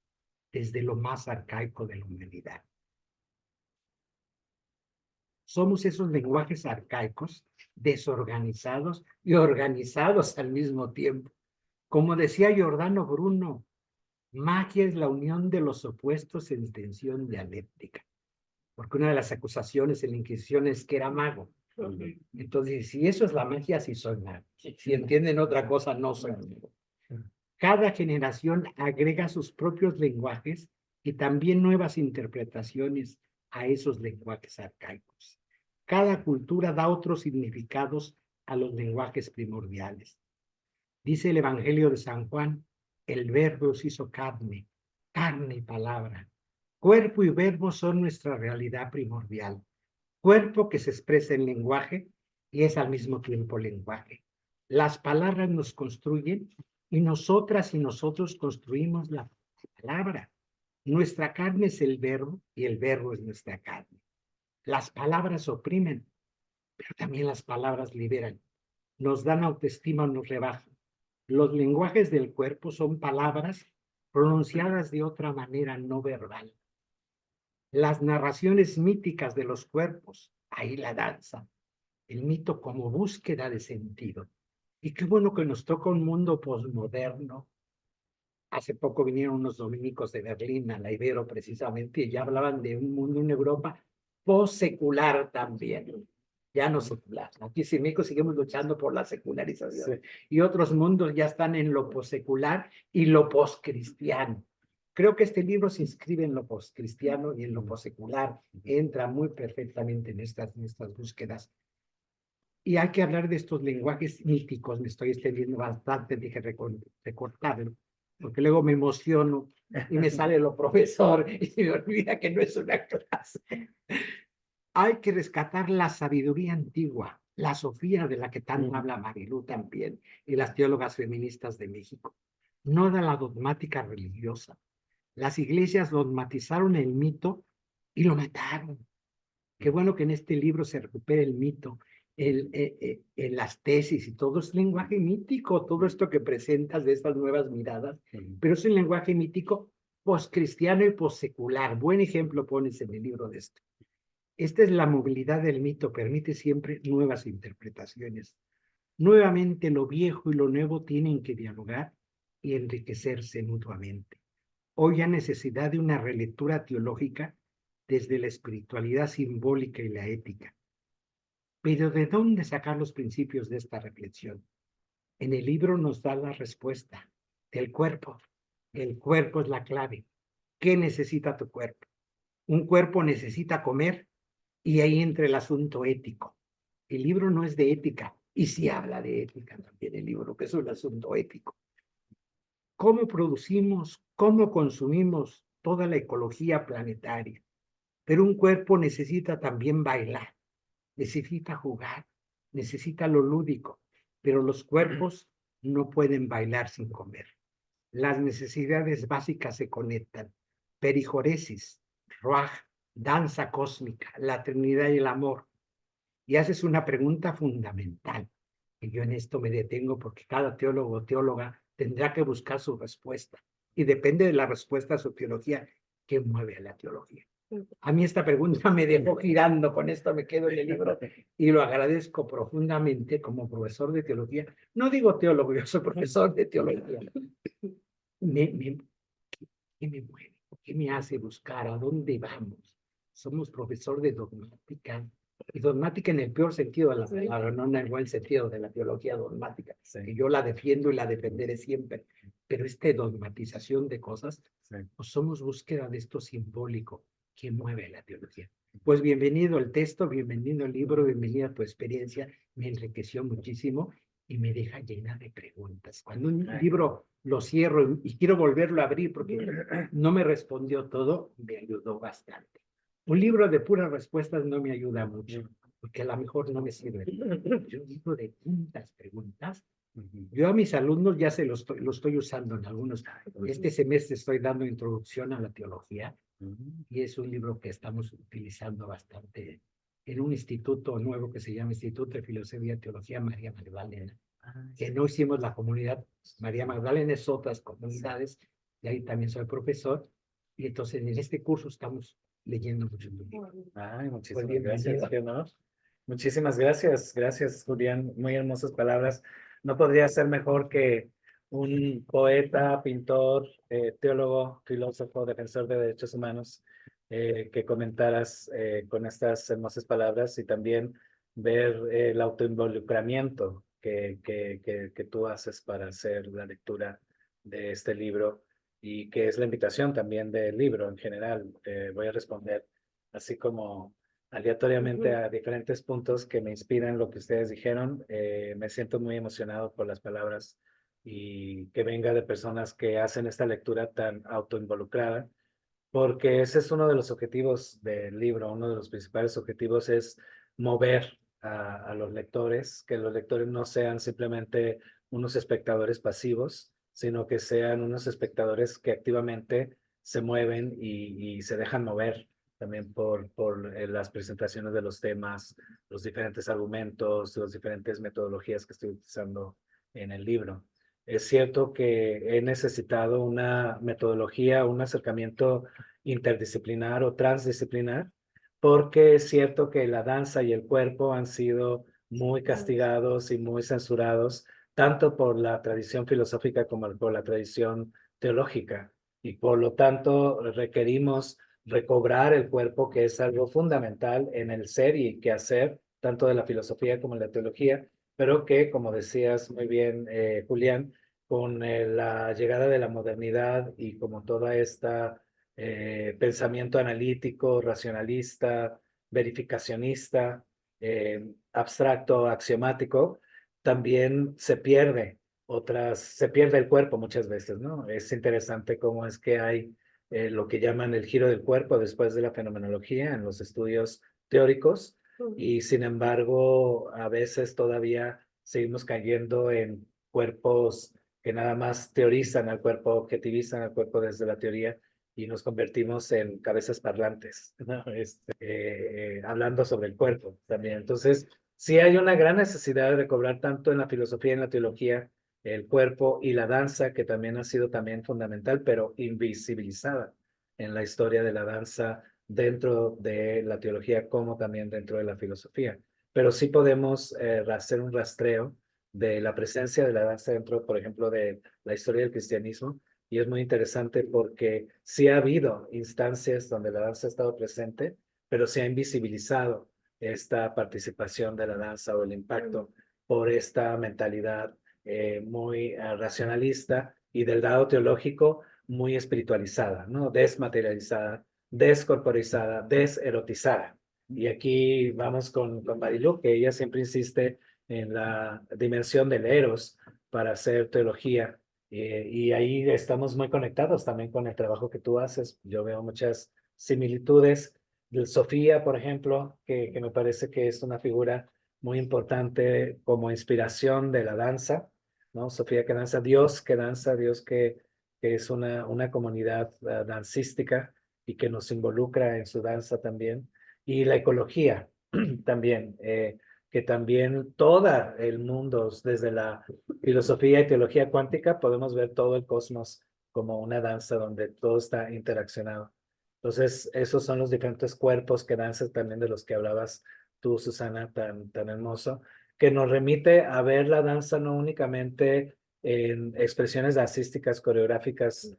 desde lo más arcaico de la humanidad. Somos esos lenguajes arcaicos, desorganizados y organizados al mismo tiempo. Como decía Giordano Bruno, magia es la unión de los opuestos en tensión dialéctica. Porque una de las acusaciones en la Inquisición es que era mago. Entonces, si eso es la magia, sí soy mago. Si entienden otra cosa, no soy mago. Cada generación agrega sus propios lenguajes y también nuevas interpretaciones a esos lenguajes arcaicos. Cada cultura da otros significados a los lenguajes primordiales. Dice el Evangelio de San Juan, el verbo se hizo carne, carne y palabra. Cuerpo y verbo son nuestra realidad primordial. Cuerpo que se expresa en lenguaje y es al mismo tiempo lenguaje. Las palabras nos construyen y nosotras y nosotros construimos la palabra. Nuestra carne es el verbo y el verbo es nuestra carne. Las palabras oprimen, pero también las palabras liberan. Nos dan autoestima o nos rebajan. Los lenguajes del cuerpo son palabras pronunciadas de otra manera no verbal. Las narraciones míticas de los cuerpos, ahí la danza, el mito como búsqueda de sentido. Y qué bueno que nos toca un mundo posmoderno, Hace poco vinieron unos dominicos de Berlín a la Ibero precisamente y ya hablaban de un mundo en Europa post-secular también, ya no secular. Aquí en México seguimos luchando por la secularización y otros mundos ya están en lo post-secular y lo post-cristiano. Creo que este libro se inscribe en lo post-cristiano y en lo post-secular, entra muy perfectamente en estas búsquedas. Y hay que hablar de estos lenguajes míticos, me estoy extendiendo bastante, dije recortarlo, porque luego me emociono y me sale lo profesor y se me olvida que no es una clase. Hay que rescatar la sabiduría antigua, la Sofía de la que tanto habla Marilú también, y las teólogas feministas de México. No da la dogmática religiosa. Las iglesias dogmatizaron el mito y lo mataron. Qué bueno que en este libro se recupere el mito, las tesis y todo es lenguaje mítico, todo esto que presentas de estas nuevas miradas, pero es un lenguaje mítico postcristiano y postsecular. Buen ejemplo pones en el libro de esto. Esta es la movilidad del mito, permite siempre nuevas interpretaciones. Nuevamente lo viejo y lo nuevo tienen que dialogar y enriquecerse mutuamente. Hoy hay necesidad de una relectura teológica desde la espiritualidad simbólica y la ética. Pero ¿de dónde sacar los principios de esta reflexión? En el libro nos da la respuesta del cuerpo. El cuerpo es la clave. ¿Qué necesita tu cuerpo? Un cuerpo necesita comer y ahí entra el asunto ético. El libro no es de ética y sí habla de ética también el libro, que es un asunto ético. ¿Cómo producimos, cómo consumimos toda la ecología planetaria? Pero un cuerpo necesita también bailar, necesita jugar, necesita lo lúdico, pero los cuerpos no pueden bailar sin comer. Las necesidades básicas se conectan. Perijoresis, ruaj, danza cósmica, la Trinidad y el amor. Y haces una pregunta fundamental, y yo en esto me detengo porque cada teólogo o teóloga tendrá que buscar su respuesta. Y depende de la respuesta a su teología, ¿qué mueve a la teología? A mí esta pregunta me dejó girando, con esto me quedo en el libro y lo agradezco profundamente como profesor de teología. No digo teólogo, yo soy profesor de teología. ¿Qué me mueve? ¿Qué me hace buscar? ¿A dónde vamos? Somos profesor de dogmática, y dogmática en el peor sentido de la palabra, no en el buen sentido de la teología dogmática, que yo la defiendo y la defenderé siempre, pero esta dogmatización de cosas, pues somos búsqueda de esto simbólico que mueve la teología. Pues bienvenido al texto, bienvenido al libro, bienvenida a tu experiencia, me enriqueció muchísimo y me deja llena de preguntas. Cuando un libro lo cierro y quiero volverlo a abrir porque no me respondió todo, me ayudó bastante. Un libro de puras respuestas no me ayuda mucho, porque a lo mejor no me sirve. Un libro de tantas preguntas. Yo a mis alumnos ya lo estoy usando en algunos. Este semestre estoy dando introducción a la teología y es un libro que estamos utilizando bastante en un instituto nuevo que se llama Instituto de Filosofía y Teología María Magdalena, que no hicimos la comunidad María Magdalena, es otras comunidades, y ahí también soy profesor, y entonces en este curso estamos leyendo mucho tu libro. Ay, muchísimas gracias, qué honor. Muchísimas gracias, gracias Julián, muy hermosas palabras. No podría ser mejor que un poeta, pintor, teólogo, filósofo, defensor de derechos humanos, que comentaras con estas hermosas palabras y también ver el autoinvolucramiento que tú haces para hacer la lectura de este libro y que es la invitación también del libro en general. Voy a responder así como aleatoriamente a diferentes puntos que me inspiran lo que ustedes dijeron. Me siento muy emocionado por las palabras y que venga de personas que hacen esta lectura tan autoinvolucrada, porque ese es uno de los objetivos del libro, uno de los principales objetivos es mover a los lectores, que los lectores no sean simplemente unos espectadores pasivos, sino que sean unos espectadores que activamente se mueven y se dejan mover también por las presentaciones de los temas, los diferentes argumentos, las diferentes metodologías que estoy utilizando en el libro. Es cierto que he necesitado una metodología, un acercamiento interdisciplinar o transdisciplinar, porque es cierto que la danza y el cuerpo han sido muy castigados y muy censurados, tanto por la tradición filosófica como por la tradición teológica y por lo tanto requerimos recobrar el cuerpo, que es algo fundamental en el ser y quehacer, tanto de la filosofía como de la teología, pero que, como decías muy bien, Julián, con la llegada de la modernidad y como toda esta pensamiento analítico, racionalista, verificacionista, abstracto, axiomático, también se pierde el cuerpo muchas veces, ¿no? Es interesante cómo es que hay lo que llaman el giro del cuerpo después de la fenomenología en los estudios teóricos, y sin embargo, a veces todavía seguimos cayendo en cuerpos que nada más teorizan al cuerpo, objetivizan al cuerpo desde la teoría, y nos convertimos en cabezas parlantes, ¿no? Hablando sobre el cuerpo también. Entonces, sí hay una gran necesidad de recobrar tanto en la filosofía y en la teología el cuerpo y la danza, que también ha sido también fundamental, pero invisibilizada en la historia de la danza dentro de la teología como también dentro de la filosofía. Pero sí podemos hacer un rastreo de la presencia de la danza dentro, por ejemplo, de la historia del cristianismo, y es muy interesante porque sí ha habido instancias donde la danza ha estado presente, pero se ha invisibilizado esta participación de la danza o el impacto por esta mentalidad muy racionalista y del lado teológico muy espiritualizada, ¿no? Desmaterializada, descorporizada, deserotizada. Y aquí vamos con Marilu, que ella siempre insiste en la dimensión del eros para hacer teología. Y ahí estamos muy conectados también con el trabajo que tú haces. Yo veo muchas similitudes. Sofía, por ejemplo, que me parece que es una figura muy importante como inspiración de la danza, ¿no? Sofía que danza, Dios que es una comunidad dancística y que nos involucra en su danza también. Y la ecología también, que también todo el mundo, desde la filosofía y teología cuántica, podemos ver todo el cosmos como una danza donde todo está interaccionado. Entonces, esos son los diferentes cuerpos que danzas también de los que hablabas tú, Susana, tan hermoso, que nos remite a ver la danza no únicamente en expresiones dancísticas, coreográficas,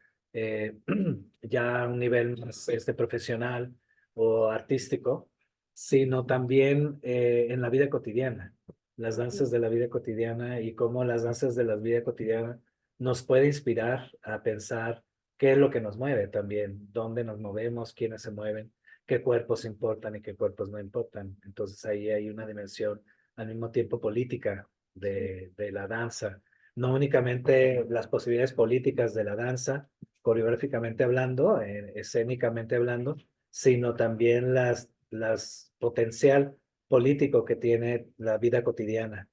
ya a un nivel más profesional o artístico, sino también en la vida cotidiana, las danzas de la vida cotidiana y cómo las danzas de la vida cotidiana nos puede inspirar a pensar qué es lo que nos mueve también, dónde nos movemos, quiénes se mueven, qué cuerpos importan y qué cuerpos no importan. Entonces ahí hay una dimensión al mismo tiempo política de la danza, no únicamente las posibilidades políticas de la danza, coreográficamente hablando, escénicamente hablando, sino también las potencial político que tiene la vida cotidiana,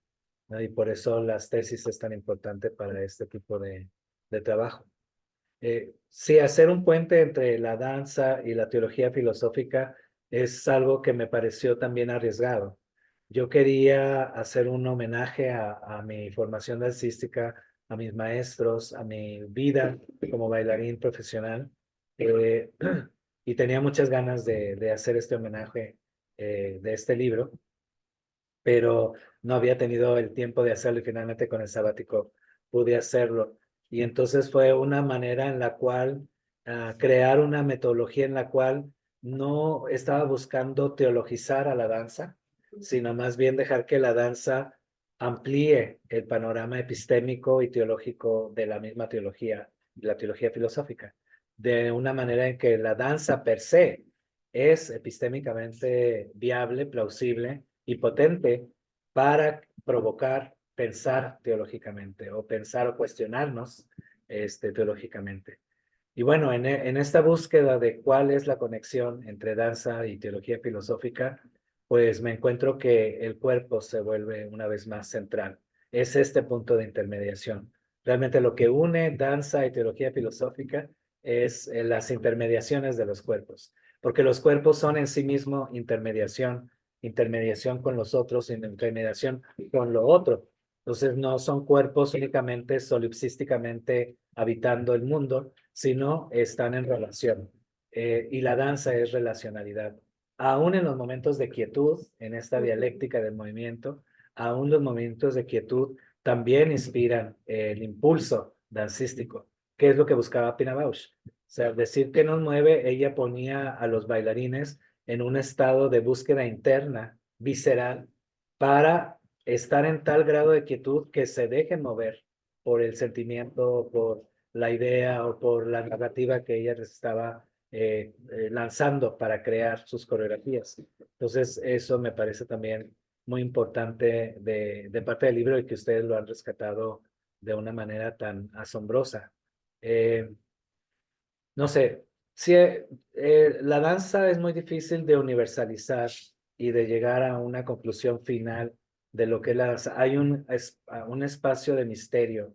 ¿no? Y por eso las tesis es tan importante para este tipo de trabajo. Sí, hacer un puente entre la danza y la teología filosófica es algo que me pareció también arriesgado. Yo quería hacer un homenaje a mi formación dancística, a mis maestros, a mi vida como bailarín profesional, eh, y tenía muchas ganas de hacer este homenaje de este libro, pero no había tenido el tiempo de hacerlo y finalmente con el sabático pude hacerlo. Y entonces fue una manera en la cual crear una metodología en la cual no estaba buscando teologizar a la danza, sino más bien dejar que la danza amplíe el panorama epistémico y teológico de la misma teología, la teología filosófica, de una manera en que la danza per se es epistémicamente viable, plausible y potente para provocar pensar teológicamente o pensar o cuestionarnos teológicamente. Y bueno, en esta búsqueda de cuál es la conexión entre danza y teología filosófica, pues me encuentro que el cuerpo se vuelve una vez más central. Es este punto de intermediación. Realmente lo que une danza y teología filosófica es las intermediaciones de los cuerpos, porque los cuerpos son en sí mismo intermediación, intermediación con los otros, intermediación con lo otro. Entonces no son cuerpos únicamente solipsísticamente habitando el mundo, sino están en relación. Y la danza es relacionalidad. Aún en los momentos de quietud, en esta dialéctica del movimiento, aún los momentos de quietud también inspiran el impulso dancístico, ¿qué es lo que buscaba Pina Bausch? O sea, decir que nos mueve, ella ponía a los bailarines en un estado de búsqueda interna, visceral, para estar en tal grado de quietud que se dejen mover por el sentimiento, por la idea o por la narrativa que ella les estaba lanzando para crear sus coreografías. Entonces, eso me parece también muy importante de parte del libro y que ustedes lo han rescatado de una manera tan asombrosa. No sé, si la danza es muy difícil de universalizar y de llegar a una conclusión final de lo que es la danza. Hay un espacio de misterio,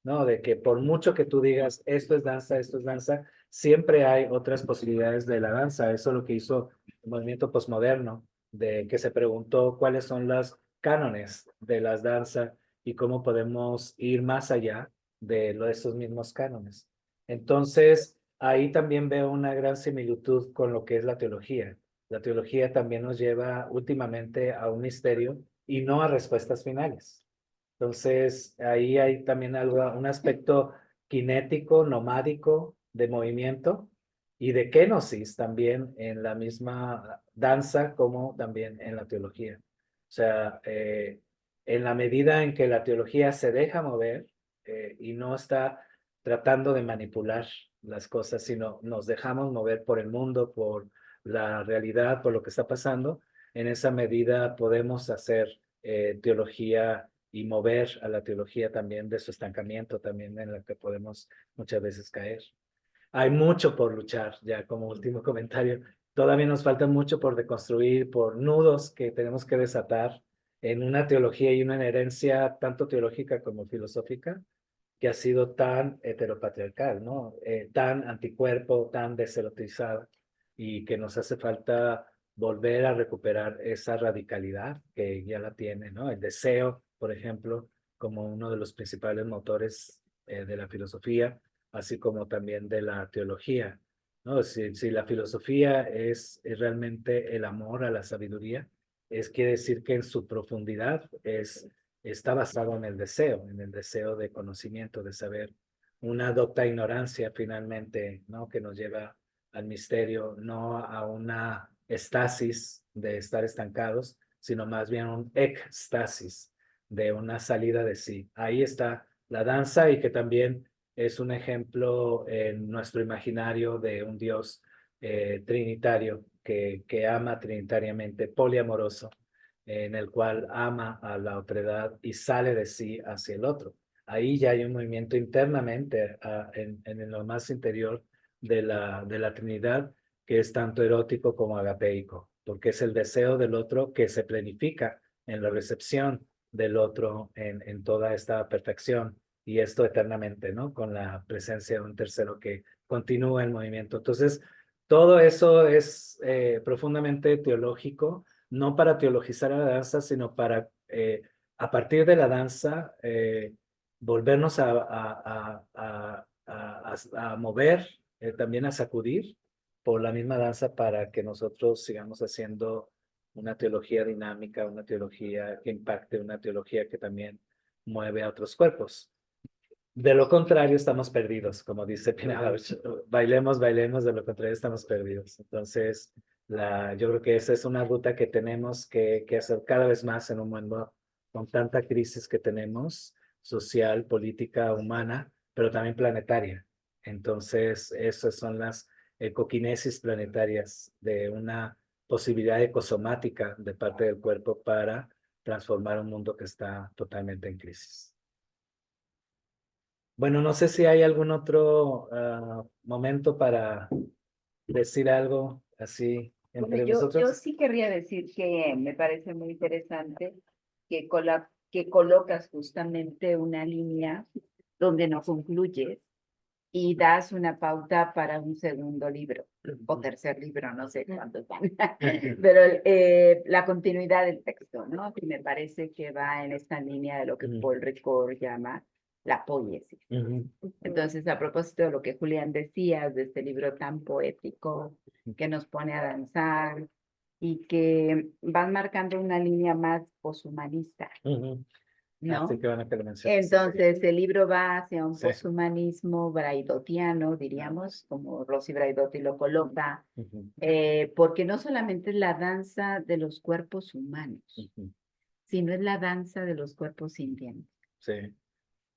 ¿no? De que por mucho que tú digas, esto es danza, siempre hay otras posibilidades de la danza. Eso es lo que hizo el movimiento posmoderno, de que se preguntó cuáles son los cánones de las danzas y cómo podemos ir más allá de esos mismos cánones. Entonces, ahí también veo una gran similitud con lo que es la teología. La teología también nos lleva últimamente a un misterio y no a respuestas finales. Entonces, ahí hay también un aspecto kinético, nomádico, de movimiento y de kenosis también en la misma danza como también en la teología. O sea, en la medida en que la teología se deja mover y no está tratando de manipular las cosas, sino nos dejamos mover por el mundo, por la realidad, por lo que está pasando, en esa medida podemos hacer teología y mover a la teología también de su estancamiento, también en la que podemos muchas veces caer. Hay mucho por luchar, ya como último comentario. Todavía nos falta mucho por deconstruir, por nudos que tenemos que desatar en una teología y una herencia tanto teológica como filosófica, que ha sido tan heteropatriarcal, ¿no? Tan anticuerpo, tan deserotizada, y que nos hace falta volver a recuperar esa radicalidad que ya la tiene, ¿no? El deseo, por ejemplo, como uno de los principales motores de la filosofía, así como también de la teología, ¿no? Si la filosofía es realmente el amor a la sabiduría, quiere decir que en su profundidad está basado en el deseo de conocimiento, de saber, una docta ignorancia finalmente, ¿no? Que nos lleva al misterio, no a una estasis de estar estancados, sino más bien un éxtasis de una salida de sí. Ahí está la danza y que también es un ejemplo en nuestro imaginario de un Dios trinitario que ama trinitariamente, poliamoroso, en el cual ama a la otredad y sale de sí hacia el otro. Ahí ya hay un movimiento internamente en lo más interior de la Trinidad, que es tanto erótico como agapeico, porque es el deseo del otro que se planifica en la recepción del otro en toda esta perfección, y esto eternamente, ¿no? Con la presencia de un tercero que continúa el movimiento. Entonces, todo eso es profundamente teológico, no para teologizar a la danza, sino para, a partir de la danza, volvernos a mover, también a sacudir por la misma danza para que nosotros sigamos haciendo una teología dinámica, una teología que impacte, una teología que también mueve a otros cuerpos. De lo contrario, estamos perdidos, como dice Pina Bausch. Bailemos, bailemos, de lo contrario, estamos perdidos. Entonces, yo creo que esa es una ruta que tenemos que hacer cada vez más en un mundo con tanta crisis que tenemos, social, política, humana, pero también planetaria. Entonces, esas son las ecoquinesis planetarias de una posibilidad ecosomática de parte del cuerpo para transformar un mundo que está totalmente en crisis. Bueno, no sé si hay algún otro momento para decir algo así entre Bueno, yo nosotros. sí querría decir que me parece muy interesante que colocas justamente una línea donde no concluyes y das una pauta para un segundo libro o tercer libro, no sé cuántos van, pero la continuidad del texto, ¿no? Que me parece que va en esta línea de lo que Paul Ricoeur llama la poiesis. Entonces, a propósito de lo que Julián decías, de este libro tan poético que nos pone a danzar y que van marcando una línea más poshumanista. ¿no? Así que van a que lo menciones. Entonces, el libro va hacia un Sí. poshumanismo braidotiano, diríamos, como Rosy Braidotti lo coloca, Ujú, porque no solamente es la danza de los cuerpos humanos, ujú. sino es la danza de los cuerpos sintientes. Sí.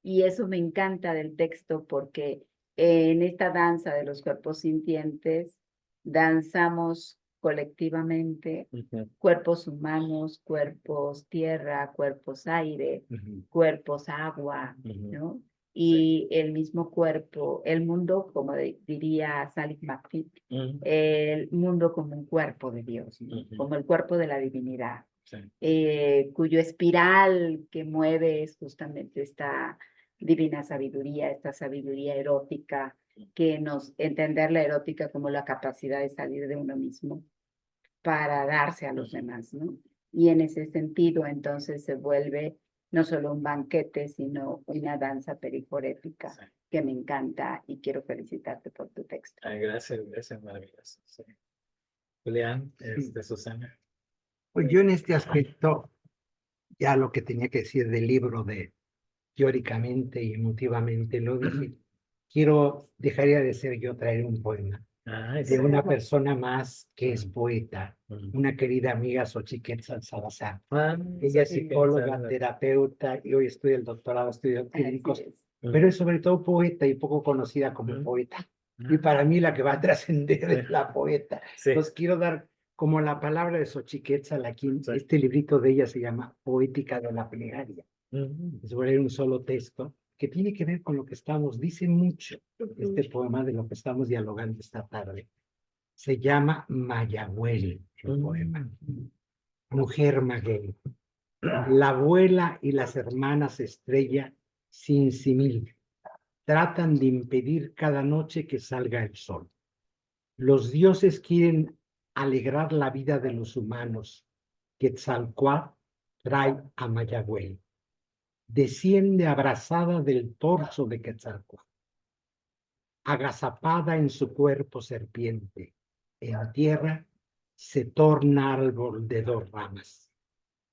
Y eso me encanta del texto porque en esta danza de los cuerpos sintientes danzamos colectivamente Ujú, cuerpos humanos, cuerpos tierra, cuerpos aire, ujú, cuerpos agua, ujú. ¿no? Y el mismo cuerpo, el mundo, como diría Salik McPhee, Ujú, el mundo como un cuerpo de Dios, ¿no? Ujú. Como el cuerpo de la divinidad, Sí. cuyo espiral que mueve es justamente esta divina sabiduría, esta sabiduría erótica, que nos entender la erótica como la capacidad de salir de uno mismo para darse a los demás, ¿no? Y en ese sentido, entonces se vuelve no solo un banquete, sino una danza periforética Sí. que me encanta y quiero felicitarte por tu texto. Ay, gracias, gracias, maravilloso. Sí. Julián, Sí. Susana. Pues yo en este aspecto, ya lo que tenía que decir del libro de teóricamente y emotivamente lo dije. Dejaría de ser yo traer un poema Ay, de sí. una persona más que es Ujú. poeta, Ujú. una querida amiga Xochiquel Salazar. Ah, Ella es sí, psicóloga, pensando. terapeuta y hoy estudia el doctorado, estudia Así clínicos, es. pero es sobre todo poeta y poco conocida como Ujú. poeta. Y para mí la que va a trascender es Sí. la poeta. Sí. Entonces quiero dar como la palabra de Xochiquetzal aquí. Sí. Este librito de ella se llama Poética de la Plegaria. Ujú. Les voy a leer un solo texto que tiene que ver con lo que dice mucho este poema de lo que estamos dialogando esta tarde. Se llama Mayagüel, el poema. Mujer maguey, la abuela y las hermanas estrella sin simil tratan de impedir cada noche que salga el sol. Los dioses quieren alegrar la vida de los humanos. Quetzalcóatl trae a Mayagüel. Desciende abrazada del torso de Quetzalcóatl, agazapada en su cuerpo serpiente. En tierra se torna árbol de dos ramas,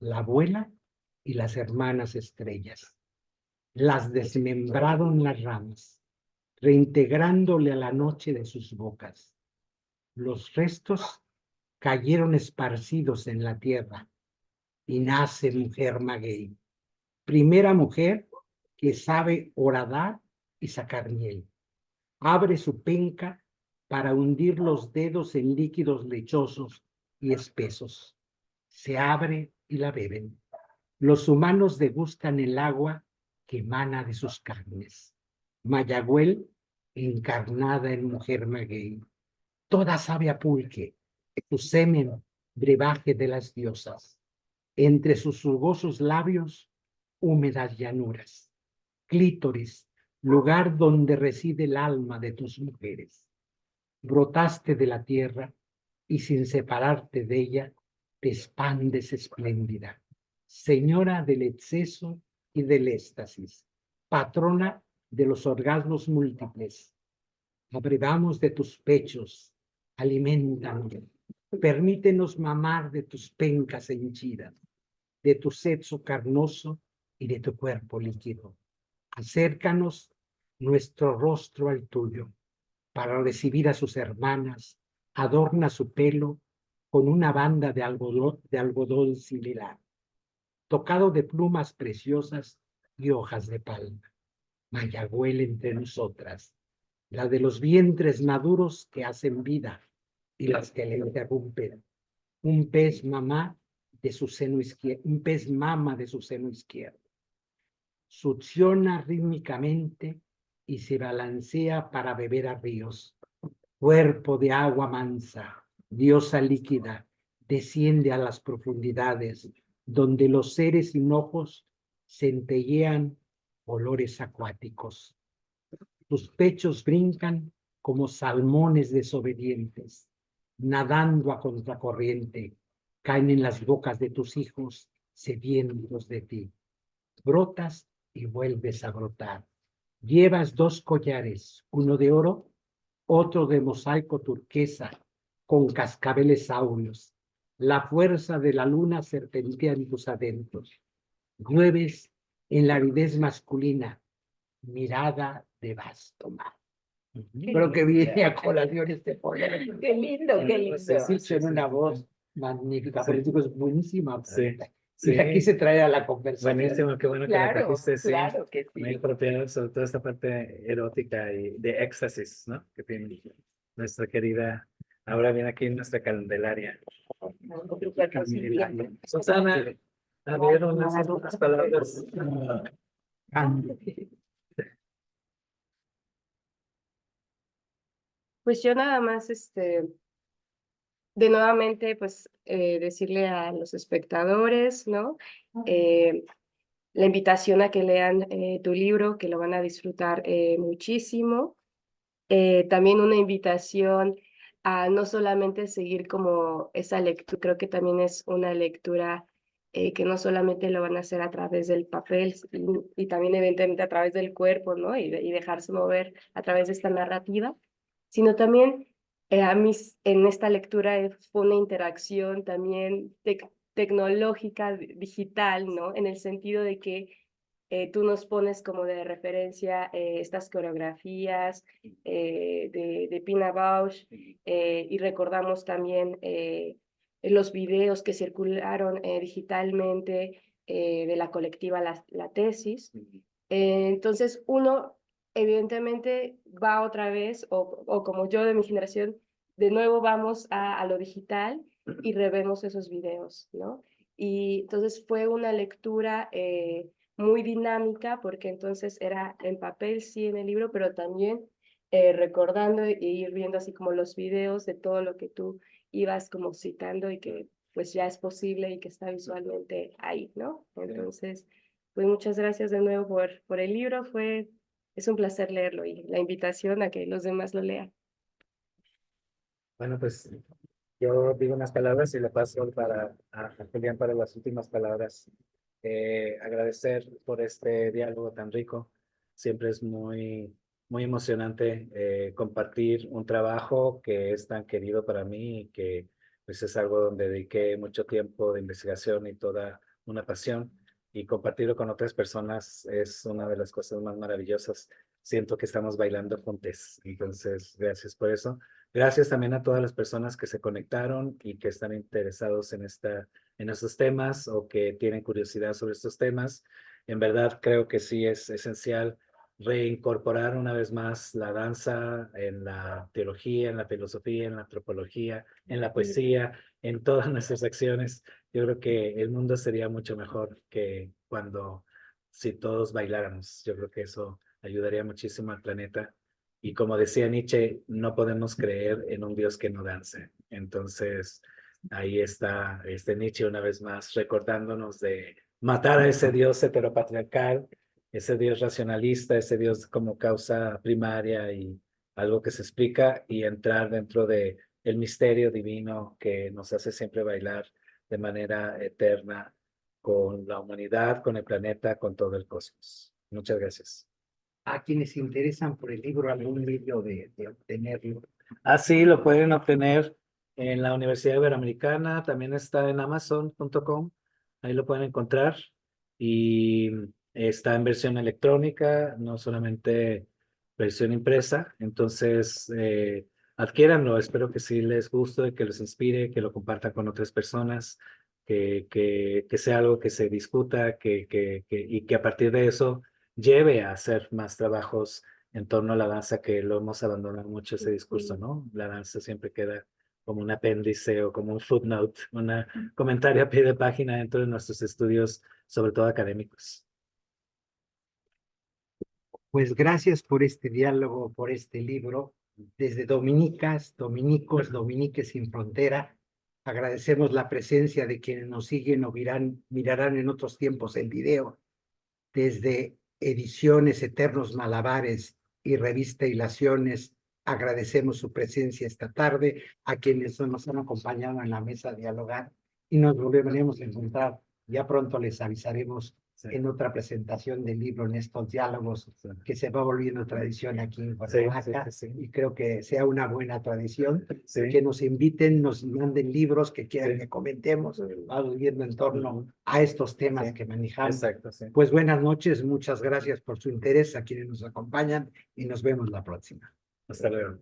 la abuela y las hermanas estrellas. Las desmembraron las ramas, reintegrándole a la noche de sus bocas. Los restos cayeron esparcidos en la tierra y nace mujer maguey, primera mujer que sabe horadar y sacar miel. Abre su penca para hundir los dedos en líquidos lechosos y espesos. Se abre y la beben. Los humanos degustan el agua que emana de sus carnes. Mayagüel, encarnada en mujer maguey, toda sabe a pulque, su semen, brebaje de las diosas. Entre sus jugosos labios, húmedas llanuras, clítoris, lugar donde reside el alma de tus mujeres. Brotaste de la tierra y sin separarte de ella, te expandes espléndida. Señora del exceso y del éxtasis, patrona de los orgasmos múltiples. Abrevamos de tus pechos, aliméntanos, permítenos mamar de tus pencas henchidas, de tu sexo carnoso y de tu cuerpo líquido. Acércanos nuestro rostro al tuyo para recibir a sus hermanas, adorna su pelo con una banda de algodón similar, tocado de plumas preciosas y hojas de palma. Mayagüel entre nosotras, la de los vientres maduros que hacen vida y las que le interrumpen. Un pez mamá de su seno izquierdo, un pez mama de su seno izquierdo. Succiona rítmicamente y se balancea para beber a ríos. Cuerpo de agua mansa, diosa líquida, desciende a las profundidades, donde los seres sin ojos centellean olores acuáticos. Tus pechos brincan como salmones desobedientes, nadando a contracorriente, caen en las bocas de tus hijos, sedientos de ti. Brotas y vuelves a brotar. Llevas dos collares, uno de oro, otro de mosaico turquesa, con cascabeles áureos. La fuerza de la luna serpentea en tus adentros. Llueves en la aridez masculina, mirada de vasto mar. Creo que viene a colación este poema. Qué lindo, qué lindo. Se dicho en una voz magnífica, pero digo, es buenísima. Sí, Y aquí sí. se trae a la conversación. Buenísimo, qué bueno que la Claro, trajiste, sí. claro que Muy sí. apropiado, sobre todo esta parte erótica y de éxtasis, ¿no? Que tiene nuestra querida, ahora viene aquí nuestra Candelaria. Susana, a ver, unas palabras. Pues yo nada más, de nuevamente, pues decirle a los espectadores, ¿no? La invitación a que lean tu libro, que lo van a disfrutar muchísimo. También una invitación a no solamente seguir como esa lectura, creo que también es una lectura que no solamente lo van a hacer a través del papel y también evidentemente a través del cuerpo, ¿no? Y dejarse mover a través de esta narrativa, sino también en esta lectura fue una interacción también tecnológica, digital, ¿no? En el sentido de que tú nos pones como de referencia estas coreografías de Pina Bausch y recordamos también los videos que circularon digitalmente de la colectiva La Tesis. Entonces uno evidentemente va otra vez, o como yo de mi generación, de nuevo vamos a lo digital y revemos esos videos, ¿no? Y entonces fue una lectura muy dinámica, porque entonces era en papel, sí, en el libro, pero también recordando e ir viendo así como los videos de todo lo que tú ibas como citando y que pues ya es posible y que está visualmente ahí, ¿no? Entonces, pues muchas gracias de nuevo por el libro, es un placer leerlo y la invitación a que los demás lo lean. Bueno, pues yo digo unas palabras y le paso a Julián para las últimas palabras. Agradecer por este diálogo tan rico. Siempre es muy emocionante compartir un trabajo que es tan querido para mí y que pues es algo donde dediqué mucho tiempo de investigación y toda una pasión. Y compartirlo con otras personas es una de las cosas más maravillosas. Siento que estamos bailando juntos. Entonces, gracias por eso. Gracias también a todas las personas que se conectaron y que están interesados en estos temas o que tienen curiosidad sobre estos temas. En verdad creo que sí es esencial reincorporar una vez más la danza en la teología, en la filosofía, en la antropología, en la poesía, en todas nuestras acciones. Yo creo que el mundo sería mucho mejor que si todos bailáramos. Yo creo que eso ayudaría muchísimo al planeta. Y como decía Nietzsche, no podemos creer en un Dios que no dance. Entonces, ahí está Nietzsche una vez más recordándonos de matar a ese Dios heteropatriarcal, ese Dios racionalista, ese Dios como causa primaria y algo que se explica y entrar dentro de el misterio divino que nos hace siempre bailar de manera eterna con la humanidad, con el planeta, con todo el cosmos. Muchas gracias. A quienes se interesan por el libro, algún medio de obtenerlo. Así lo pueden obtener en la Universidad Iberoamericana, también está en Amazon.com, ahí lo pueden encontrar y está en versión electrónica, no solamente versión impresa, entonces adquiéranlo, espero que sí les guste, que les inspire, que lo compartan con otras personas, que sea algo que se discuta y que a partir de eso lleve a hacer más trabajos en torno a la danza, que lo hemos abandonado mucho ese discurso, ¿no? La danza siempre queda como un apéndice o como un footnote, un comentario a pie de página dentro de nuestros estudios, sobre todo académicos. Pues gracias por este diálogo, por este libro. Desde Dominicas, Dominicos, Dominiques sin Frontera, agradecemos la presencia de quienes nos siguen o mirarán en otros tiempos el video. Desde Ediciones Eternos Malabares y Revista Hilaciones, agradecemos su presencia esta tarde, a quienes nos han acompañado en la mesa a dialogar y nos volveremos a encontrar. Ya pronto les avisaremos Sí. en otra presentación del libro, en estos diálogos, Sí. que se va volviendo tradición aquí en Sí, Cuernavaca, sí, sí. y creo que sea una buena tradición, Sí. que nos inviten, nos manden libros que quieran Sí. que comentemos, vamos viendo en torno a estos temas Sí. que manejamos. Exacto, sí. Pues buenas noches, muchas gracias por su interés a quienes nos acompañan y nos vemos la próxima. Hasta luego.